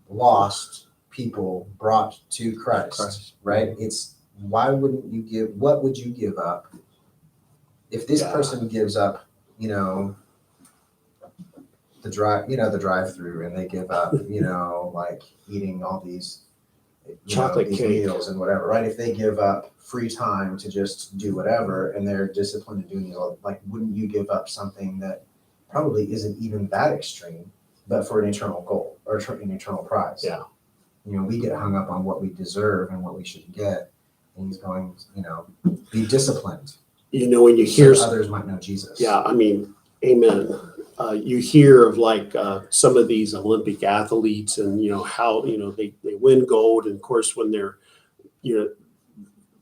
lost people brought to Christ, right? It's, why wouldn't you what would you give up if this Yeah. person gives up, you know, the drive-through, and they give up, you know, like eating all these, Chocolate these cake. meals and whatever, right? If they give up free time to just do whatever, and they're disciplined to doing it, like, wouldn't you give up something that probably isn't even that extreme, but for an eternal goal or an eternal prize? Yeah. You know, we get hung up on what we deserve and what we should get, and he's going, you know, be disciplined. You know, when you hear, So others might know Jesus. yeah, I mean, amen. You hear of like some of these Olympic athletes and, you know, how, you know, they win gold. And of course, when they're, you know,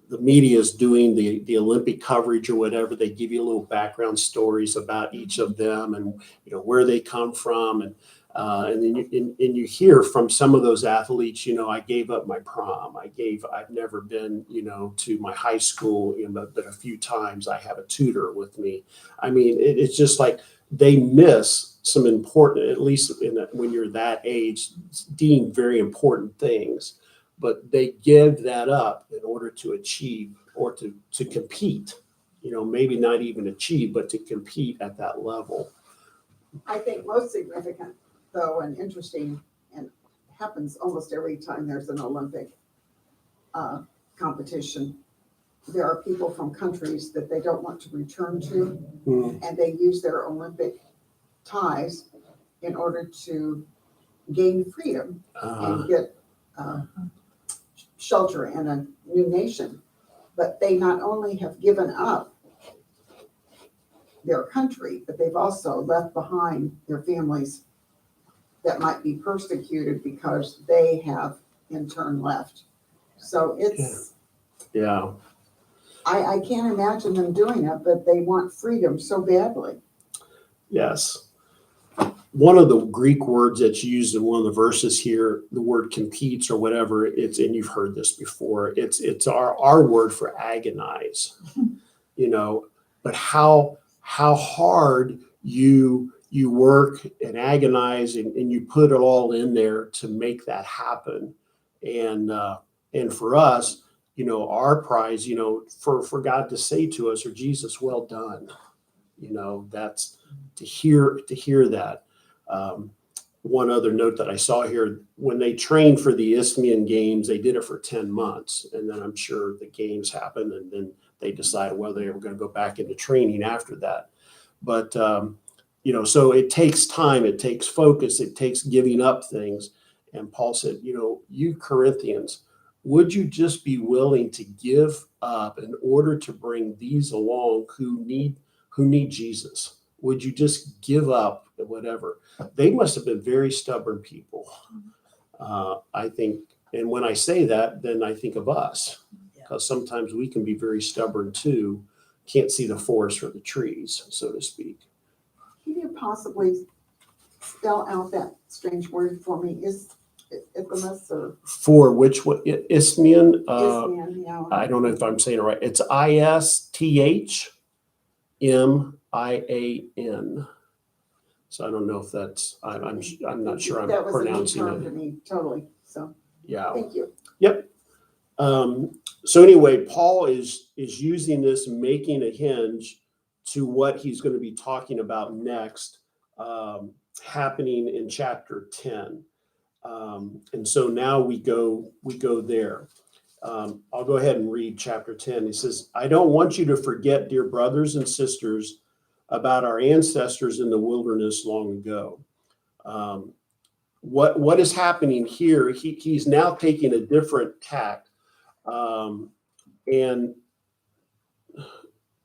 the media is doing the Olympic coverage or whatever, they give you little background stories about each of them and, you know, where they come from. And then you hear from some of those athletes, you know, I gave up my prom. I've never been, you know, to my high school, you know, but a few times I have a tutor with me. I mean, it's just like they miss some important, at least when you're that age, deemed very important things, but they give that up in order to achieve or to compete, you know, maybe not even achieve, but to compete at that level. I think most significant, though, and interesting, and happens almost every time there's an Olympic competition, there are people from countries that they don't want to return to, and they use their Olympic ties in order to gain freedom and get shelter in a new nation. But they not only have given up their country, but they've also left behind their families that might be persecuted because they have in turn left. So it's, Yeah. I can't imagine them doing it, but they want freedom so badly. Yes. One of the Greek words that's used in one of the verses here, the word competes or whatever, and you've heard this before, it's our word for agonize, you know, but how hard you work and agonize and you put it all in there to make that happen. And for us, you know, our prize, you know, for God to say to us, or Jesus, well done, you know, that's to hear that. One other note that I saw here, when they trained for the Isthmian Games, they did it for 10 months. And then I'm sure the games happened and then they decided whether they were going to go back into training after that. But, you know, so it takes time, it takes focus, it takes giving up things. And Paul said, you know, you Corinthians, would you just be willing to give up in order to bring these along who need Jesus? Would you just give up whatever? They must have been very stubborn people. I think, and when I say that, then I think of us, because sometimes we can be very stubborn too, can't see the forest for the trees, so to speak. Can you possibly spell out that strange word for me? Is Isthmus or For which one? Isthmian? Isthmian? Yeah. I don't know if I'm saying it right. It's ISTHMIAN. So I don't know if that's, I'm not sure I'm That was a new pronouncing term to it. me, totally. So, Yeah. thank you. So anyway, Paul is using this, making a hinge to what he's going to be talking about next, happening in chapter 10. And so now we go there. I'll go ahead and read chapter 10. He says, I don't want you to forget, dear brothers and sisters, about our ancestors in the wilderness long ago. What is happening here? He's now taking a different tack. And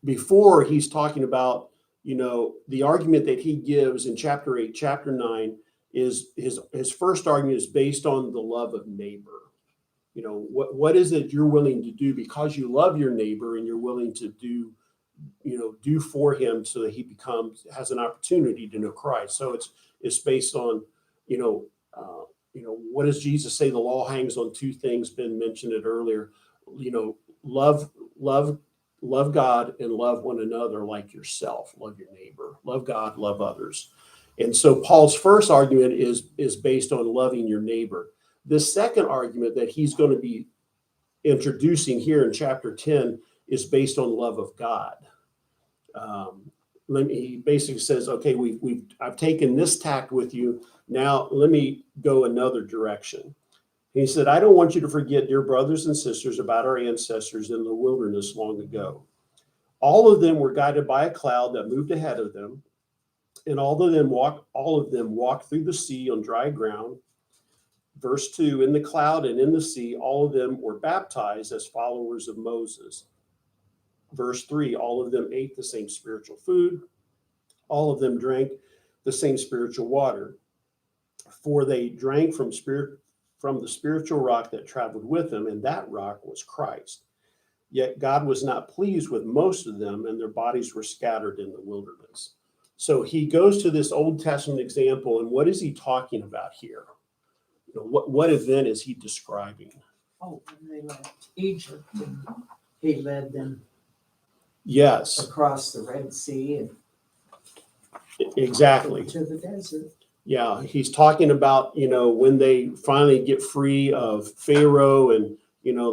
before he's talking about, you know, the argument that he gives in chapter 8, chapter 9 is his first argument is based on the love of neighbor. You know, what is it you're willing to do because you love your neighbor and you're willing to do for him so that he has an opportunity to know Christ. So it's based on, what does Jesus say? The law hangs on two things. Ben mentioned it earlier. You know, love God and love one another like yourself. Love your neighbor. Love God. Love others. And so Paul's first argument is based on loving your neighbor. The second argument that he's going to be introducing here in chapter 10 is based on love of God. he basically says, okay, I've taken this tact with you. Now let me go another direction. He said, I don't want you to forget, dear brothers and sisters, about our ancestors in the wilderness long ago. All of them were guided by a cloud that moved ahead of them, and all of them walked through the sea on dry ground. Verse 2, in the cloud and in the sea, all of them were baptized as followers of Moses. Verse 3, all of them ate the same spiritual food. All of them drank the same spiritual water, for they drank from the spiritual rock that traveled with them, and that rock was Christ. Yet God was not pleased with most of them, and their bodies were scattered in the wilderness. So he goes to this Old Testament example, and what is he talking about here? What event is he describing? Oh, when they left Egypt and he led them Yes, across the Red Sea and exactly. to the desert. Yeah, he's talking about, when they finally get free of Pharaoh, and,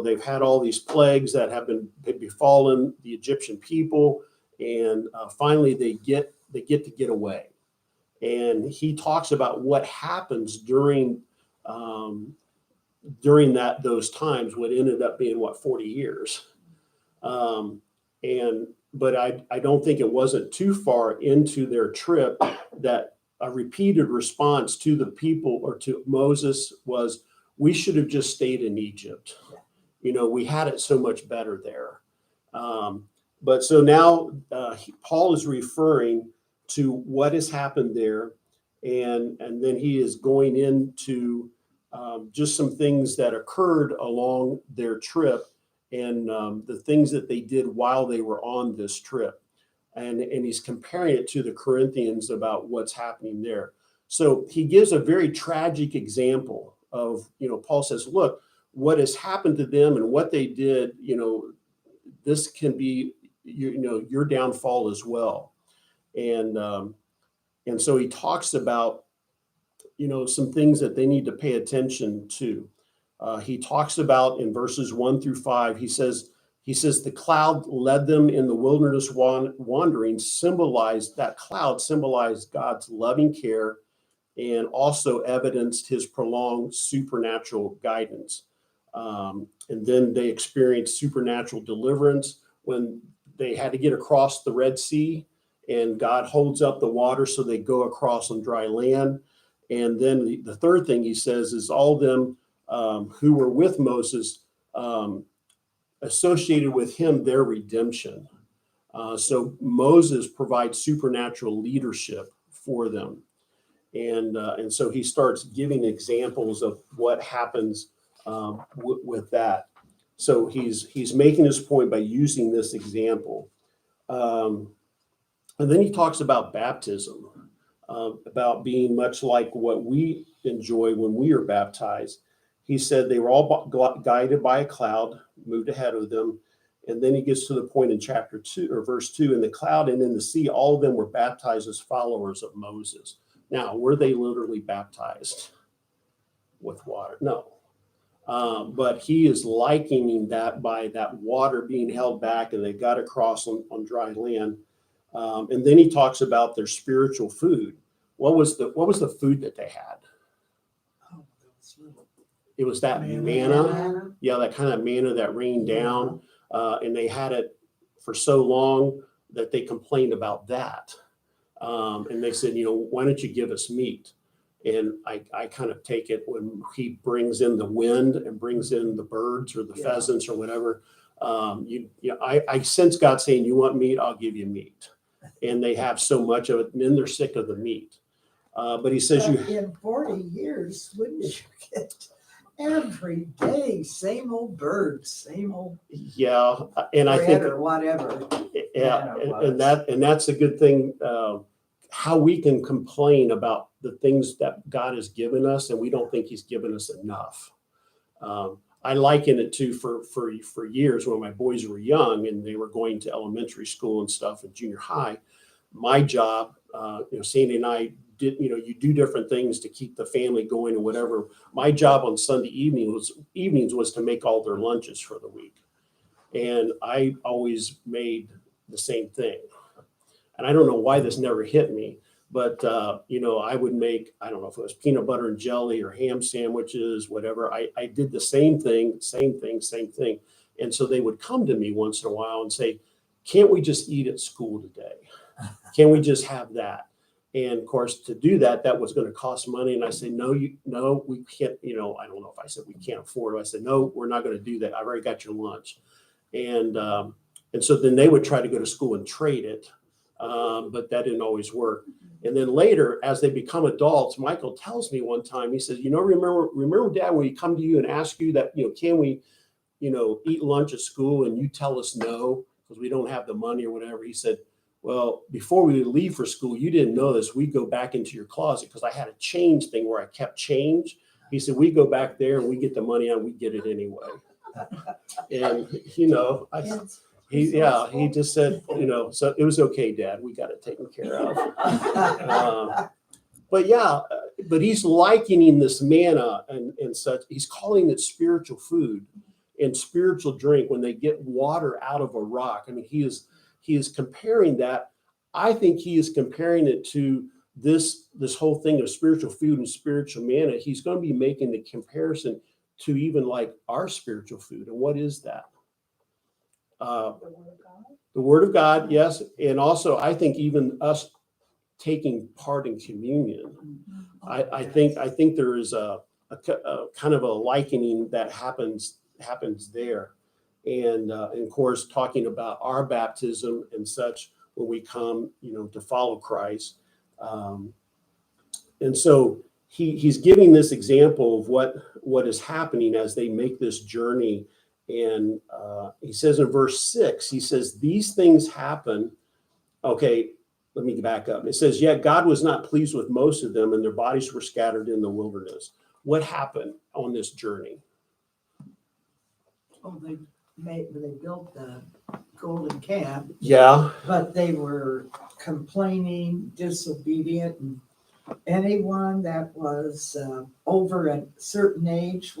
they've had all these plagues that have befallen the Egyptian people, and finally they get to get away. And he talks about what happens during those times, what ended up being 40 years. But I don't think it wasn't too far into their trip that a repeated response to the people or to Moses was, we should have just stayed in Egypt. We had it so much better there. But so now Paul is referring to what has happened there. And then he is going into just some things that occurred along their trip, and the things that they did while they were on this trip. And he's comparing it to the Corinthians about what's happening there. So he gives a very tragic example of, Paul says, look, what has happened to them and what they did, this can be, your downfall as well. And so he talks about, some things that they need to pay attention to. He talks about in verses 1-5, he says the cloud led them in the wilderness wandering, that cloud symbolized God's loving care and also evidenced his prolonged supernatural guidance. And then they experienced supernatural deliverance when they had to get across the Red Sea, and God holds up the water so they go across on dry land. And then the third thing he says is all of them who were with Moses associated with him their redemption. So Moses provides supernatural leadership for them. And so he starts giving examples of what happens with that. So he's making his point by using this example. And then he talks about baptism, about being much like what we enjoy when we are baptized. He said they were all guided by a cloud, moved ahead of them. And then he gets to the point in chapter 2 or verse 2, in the cloud and in the sea, all of them were baptized as followers of Moses. Now, were they literally baptized with water? No. But he is likening that by that water being held back and they got across on dry land. And then he talks about their spiritual food. What was the food that they had? Oh, those little It was that manna. Manna. Yeah, that kind of manna that rained down. And they had it for so long that they complained about that. And they said, why don't you give us meat? And I kind of take it when he brings in the wind and brings in the birds or the pheasants or whatever. I sense God saying, you want meat? I'll give you meat. And they have so much of it, and then they're sick of the meat. But he says in 40 years, wouldn't you get every day, same old birds, same old yeah. And I bread think, or whatever. yeah, manna and that's a good thing. How we can complain about the things that God has given us, and we don't think he's given us enough. I liken it to for years when my boys were young and they were going to elementary school and stuff and junior high. My job, Sandy and I did, you do different things to keep the family going or whatever. My job on Sunday evenings was to make all their lunches for the week. And I always made the same thing. and I don't know why this never hit me, but, you know, I would make, I don't know if it was peanut butter and jelly or ham sandwiches, whatever. I did the same thing. And so they would come to me once in a while and say, can't we just eat at school today? Can we just have that? And of course, to do that, that was going to cost money. And I said, no, we can't, you know, I don't know if I said we can't afford it. I said, no, we're not going to do that. I've already got your lunch. And so then they would try to go to school and trade it. But that didn't always work. And then later, as they become adults, Michael tells me one time, he says, you know, remember Dad, when we come to you and ask you that, you know, can we, you know, eat lunch at school, and you tell us no, because we don't have the money or whatever. He said, well, before we would leave for school, you didn't know this. We go back into your closet, because I had a change thing where I kept change. He said, we go back there and we get the money out, we get it anyway. And, you know, he just said, you know, so it was okay, Dad, we got it taken care of. But he's likening this manna and such. He's calling it spiritual food and spiritual drink when they get water out of a rock. I mean, he is comparing that. I think he is comparing it to this whole thing of spiritual food and spiritual manna. He's going to be making the comparison to even like our spiritual food. And what is that? The Word of God, yes. And also, I think even us taking part in communion, I think there is a kind of a likening that happens there. And of course, talking about our baptism and such when we come, you know, to follow Christ. And so he's giving this example of what is happening as they make this journey. And he says in verse 6, he says, these things happen. Okay, let me back up. It says, yet God was not pleased with most of them, and their bodies were scattered in the wilderness. What happened on this journey? Oh, they built the golden calf, Yeah, but they were complaining, disobedient, and anyone that was over a certain age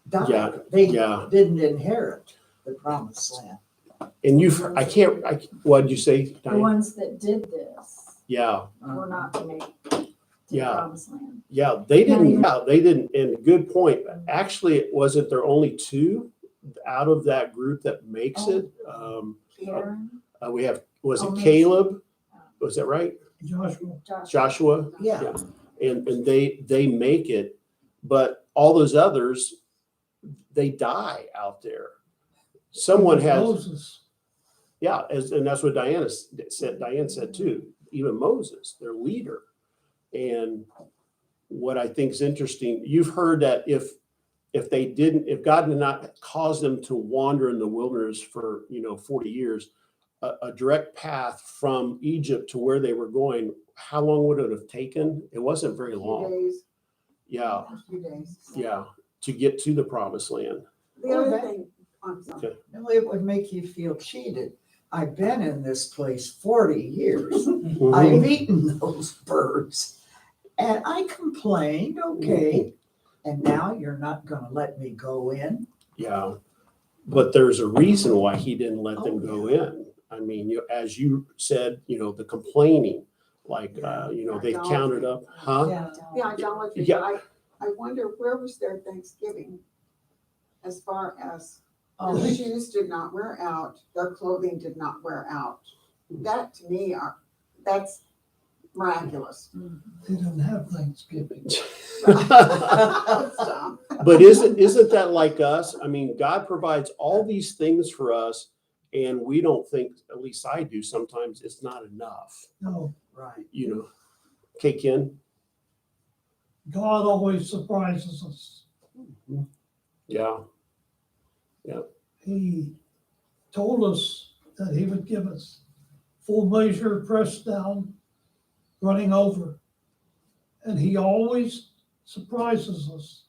died. Yeah, They yeah. didn't inherit the promised land. And what did you say, The Diane? ones that did this Yeah, were not to make it to the Yeah. promised land. yeah, they didn't. And good point. Actually, wasn't there only 2 out of that group that makes it? Aaron, We have, was it Moses. Caleb? Was that right? Joshua, Joshua? Yeah. And they make it, but all those others, they die out there. Someone has, Moses, yeah, and that's what Diane said too. Even Moses, their leader. And what I think is interesting, you've heard that if God did not cause them to wander in the wilderness for 40 years, a direct path from Egypt to where they were going, how long would it have taken? It wasn't very A few long. days, Yeah, a few days. yeah, to get to the promised land. The other thing, I'm sorry. Okay. No, it would make you feel cheated. I've been in this place 40 years. Mhm. I've eaten those birds. And I complained, okay. And now you're not gonna let me go in? Yeah, but there's a reason why he didn't let them go in. I mean, as you said, the complaining, like, they counted up, huh? Yeah, idolatry, Yeah. but I wonder where was their Thanksgiving? As far as Oh, their shoes did not wear out, their clothing did not wear out. That to me that's miraculous. they didn't have Thanksgiving. Stop. But isn't that like us? I mean, God provides all these things for us, and we don't think, at least I do sometimes, it's not enough, No, right. Okay, Ken? God always surprises us. Yeah, He told us that he would give us full measure, pressed down, running over. And he always surprises us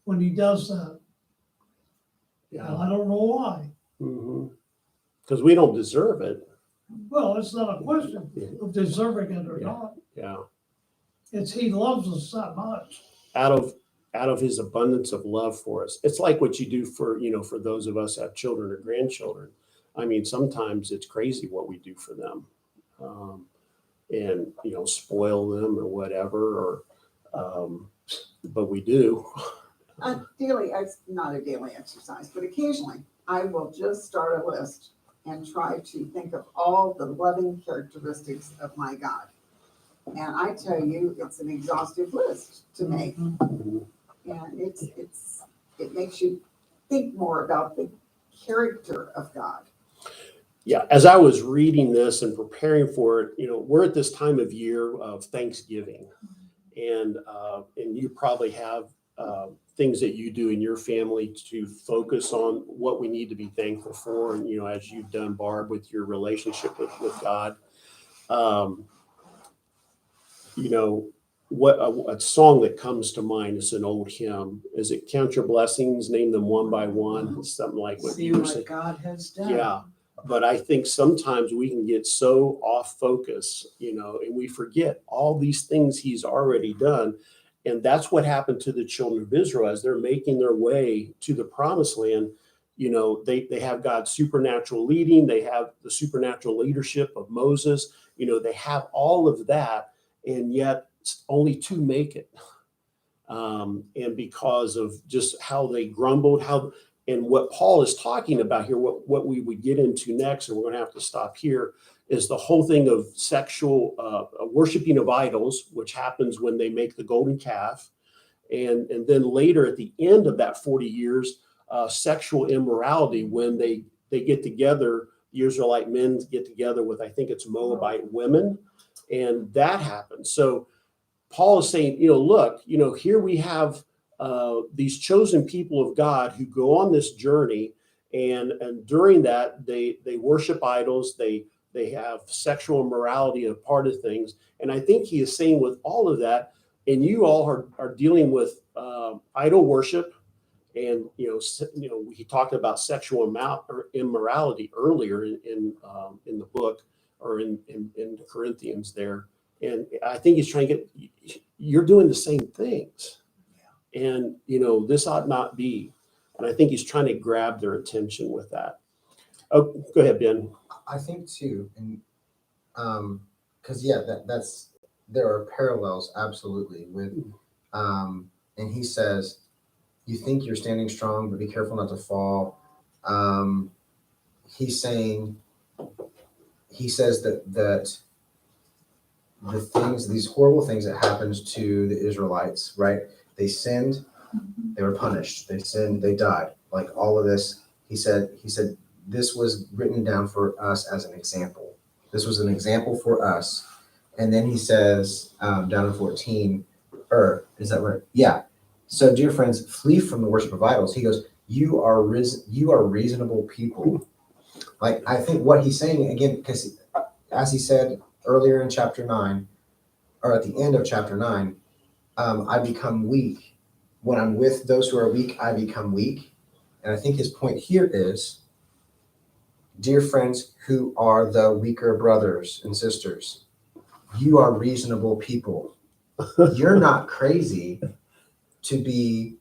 when he does that. And yeah. I don't know why. Because we don't deserve it. Well, it's not a question of deserving it or Yeah. not. Yeah. It's he loves us that much. Out of his abundance of love for us. It's like what you do for those of us who have children or grandchildren. I mean, sometimes it's crazy what we do for them. And, spoil them or whatever, but we do. Daily, it's not a daily exercise, but occasionally I will just start a list and try to think of all the loving characteristics of my God. And I tell you, it's an exhaustive list to make. And it makes you think more about the character of God. Yeah, as I was reading this and preparing for it, we're at this time of year of Thanksgiving, and you probably have things that you do in your family to focus on what we need to be thankful for, and as you've done, Barb, with your relationship with God. What a song that comes to mind is an old hymn. Is it "Count Your Blessings, Name Them One by One"? Something like what See you were what saying. God has done. Yeah. But I think sometimes we can get so off focus, and we forget all these things he's already done. And that's what happened to the children of Israel as they're making their way to the promised land. They have God's supernatural leading. They have the supernatural leadership of Moses. They have all of that, and yet only 2 make it. And because of just how they grumbled, and what Paul is talking about here, what we would get into next, and we're going to have to stop here, is the whole thing of sexual worshiping of idols, which happens when they make the golden calf. And then later at the end of that 40 years, sexual immorality, when they get together, the Israelite men get together with, I think it's Moabite women, and that happens. So Paul is saying, look, here we have these chosen people of God who go on this journey, and during that they worship idols, they have sexual immorality a part of things. And I think he is saying with all of that, and you all are dealing with idol worship, and he talked about sexual immorality earlier in the book, or in Corinthians there. And I think he's trying to get, you're doing the same things. And, this ought not be. And I think he's trying to grab their attention with that. Oh, go ahead, Ben. I think too, and because there are parallels absolutely with, and he says, you think you're standing strong, but be careful not to fall. He says that the things, these horrible things that happened to the Israelites, right? They sinned, they were punished. They sinned, they died. Like all of this, he said, this was written down for us as an example. This was an example for us. And then he says, down in 14, is that right? Yeah. So, dear friends, flee from the worship of idols. He goes, you are reasonable people. Like, I think what he's saying, again, because as he said earlier in chapter 9, or at the end of chapter 9, I become weak. When I'm with those who are weak, I become weak. And I think his point here is, dear friends who are the weaker brothers and sisters, you are reasonable people. You're not crazy to be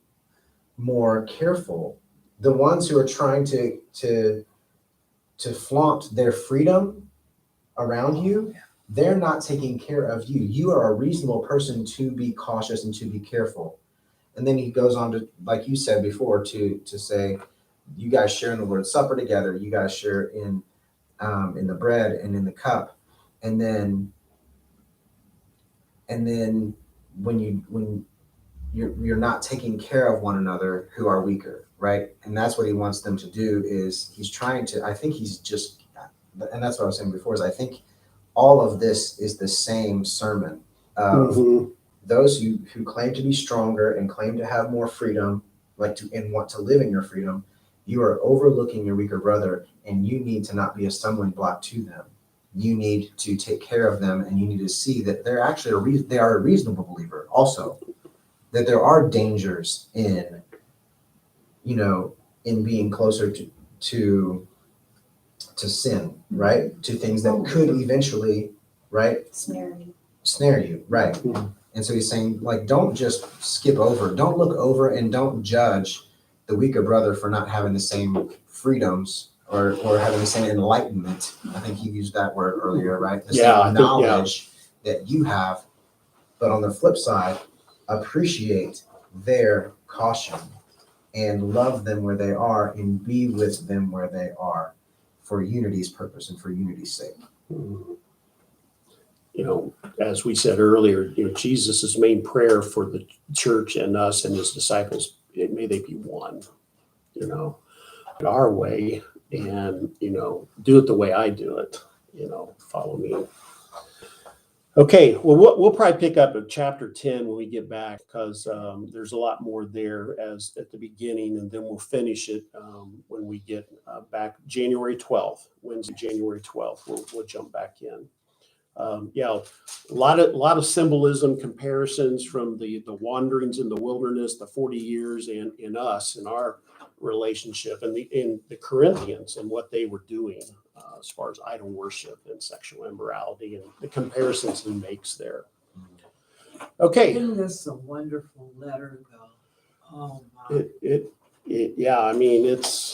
more careful. The ones who are trying to flaunt their freedom around you, they're not taking care of you. You are a reasonable person to be cautious and to be careful. And then he goes on to, like you said before, to say, you guys share in the Lord's Supper together. You guys share in the bread and in the cup. And then when you're not taking care of one another who are weaker, right? And that's what he wants them to do. Is he's trying to, I think he's just, and that's what I was saying before, is I think all of this is the same sermon of those who claim to be stronger and claim to have more freedom, and want to live in your freedom. You are overlooking your weaker brother, and you need to not be a stumbling block to them. You need to take care of them, and you need to see that they're actually they are a reasonable believer also, that there are dangers in being closer to sin, right? To things that could eventually, right? Snare you, right? And so he's saying, don't just skip over, don't look over, and don't judge the weaker brother for not having the same freedoms or having the same enlightenment. I think he used that word earlier, right? The Yeah, I same think, yeah. knowledge that you have, but on the flip side, appreciate their caution and love them where they are and be with them where they are for unity's purpose and for unity's sake. You know, as we said earlier, you know, Jesus's main prayer for the church and us and his disciples, may they be one, you know, our way, and, you know, do it the way I do it, you know, follow me. Okay, well, we'll probably pick up at chapter 10 when we get back, because there's a lot more there as at the beginning, and then we'll finish it when we get back January 12th, Wednesday, January 12th. We'll jump back in. Yeah, a lot of symbolism, comparisons from the wanderings in the wilderness, the 40 years, and in us, in our relationship, and in the Corinthians and what they were doing as far as idol worship and sexual immorality, and the comparisons he makes there. Okay, Isn't this a wonderful letter though? Oh my. yeah, I mean, it's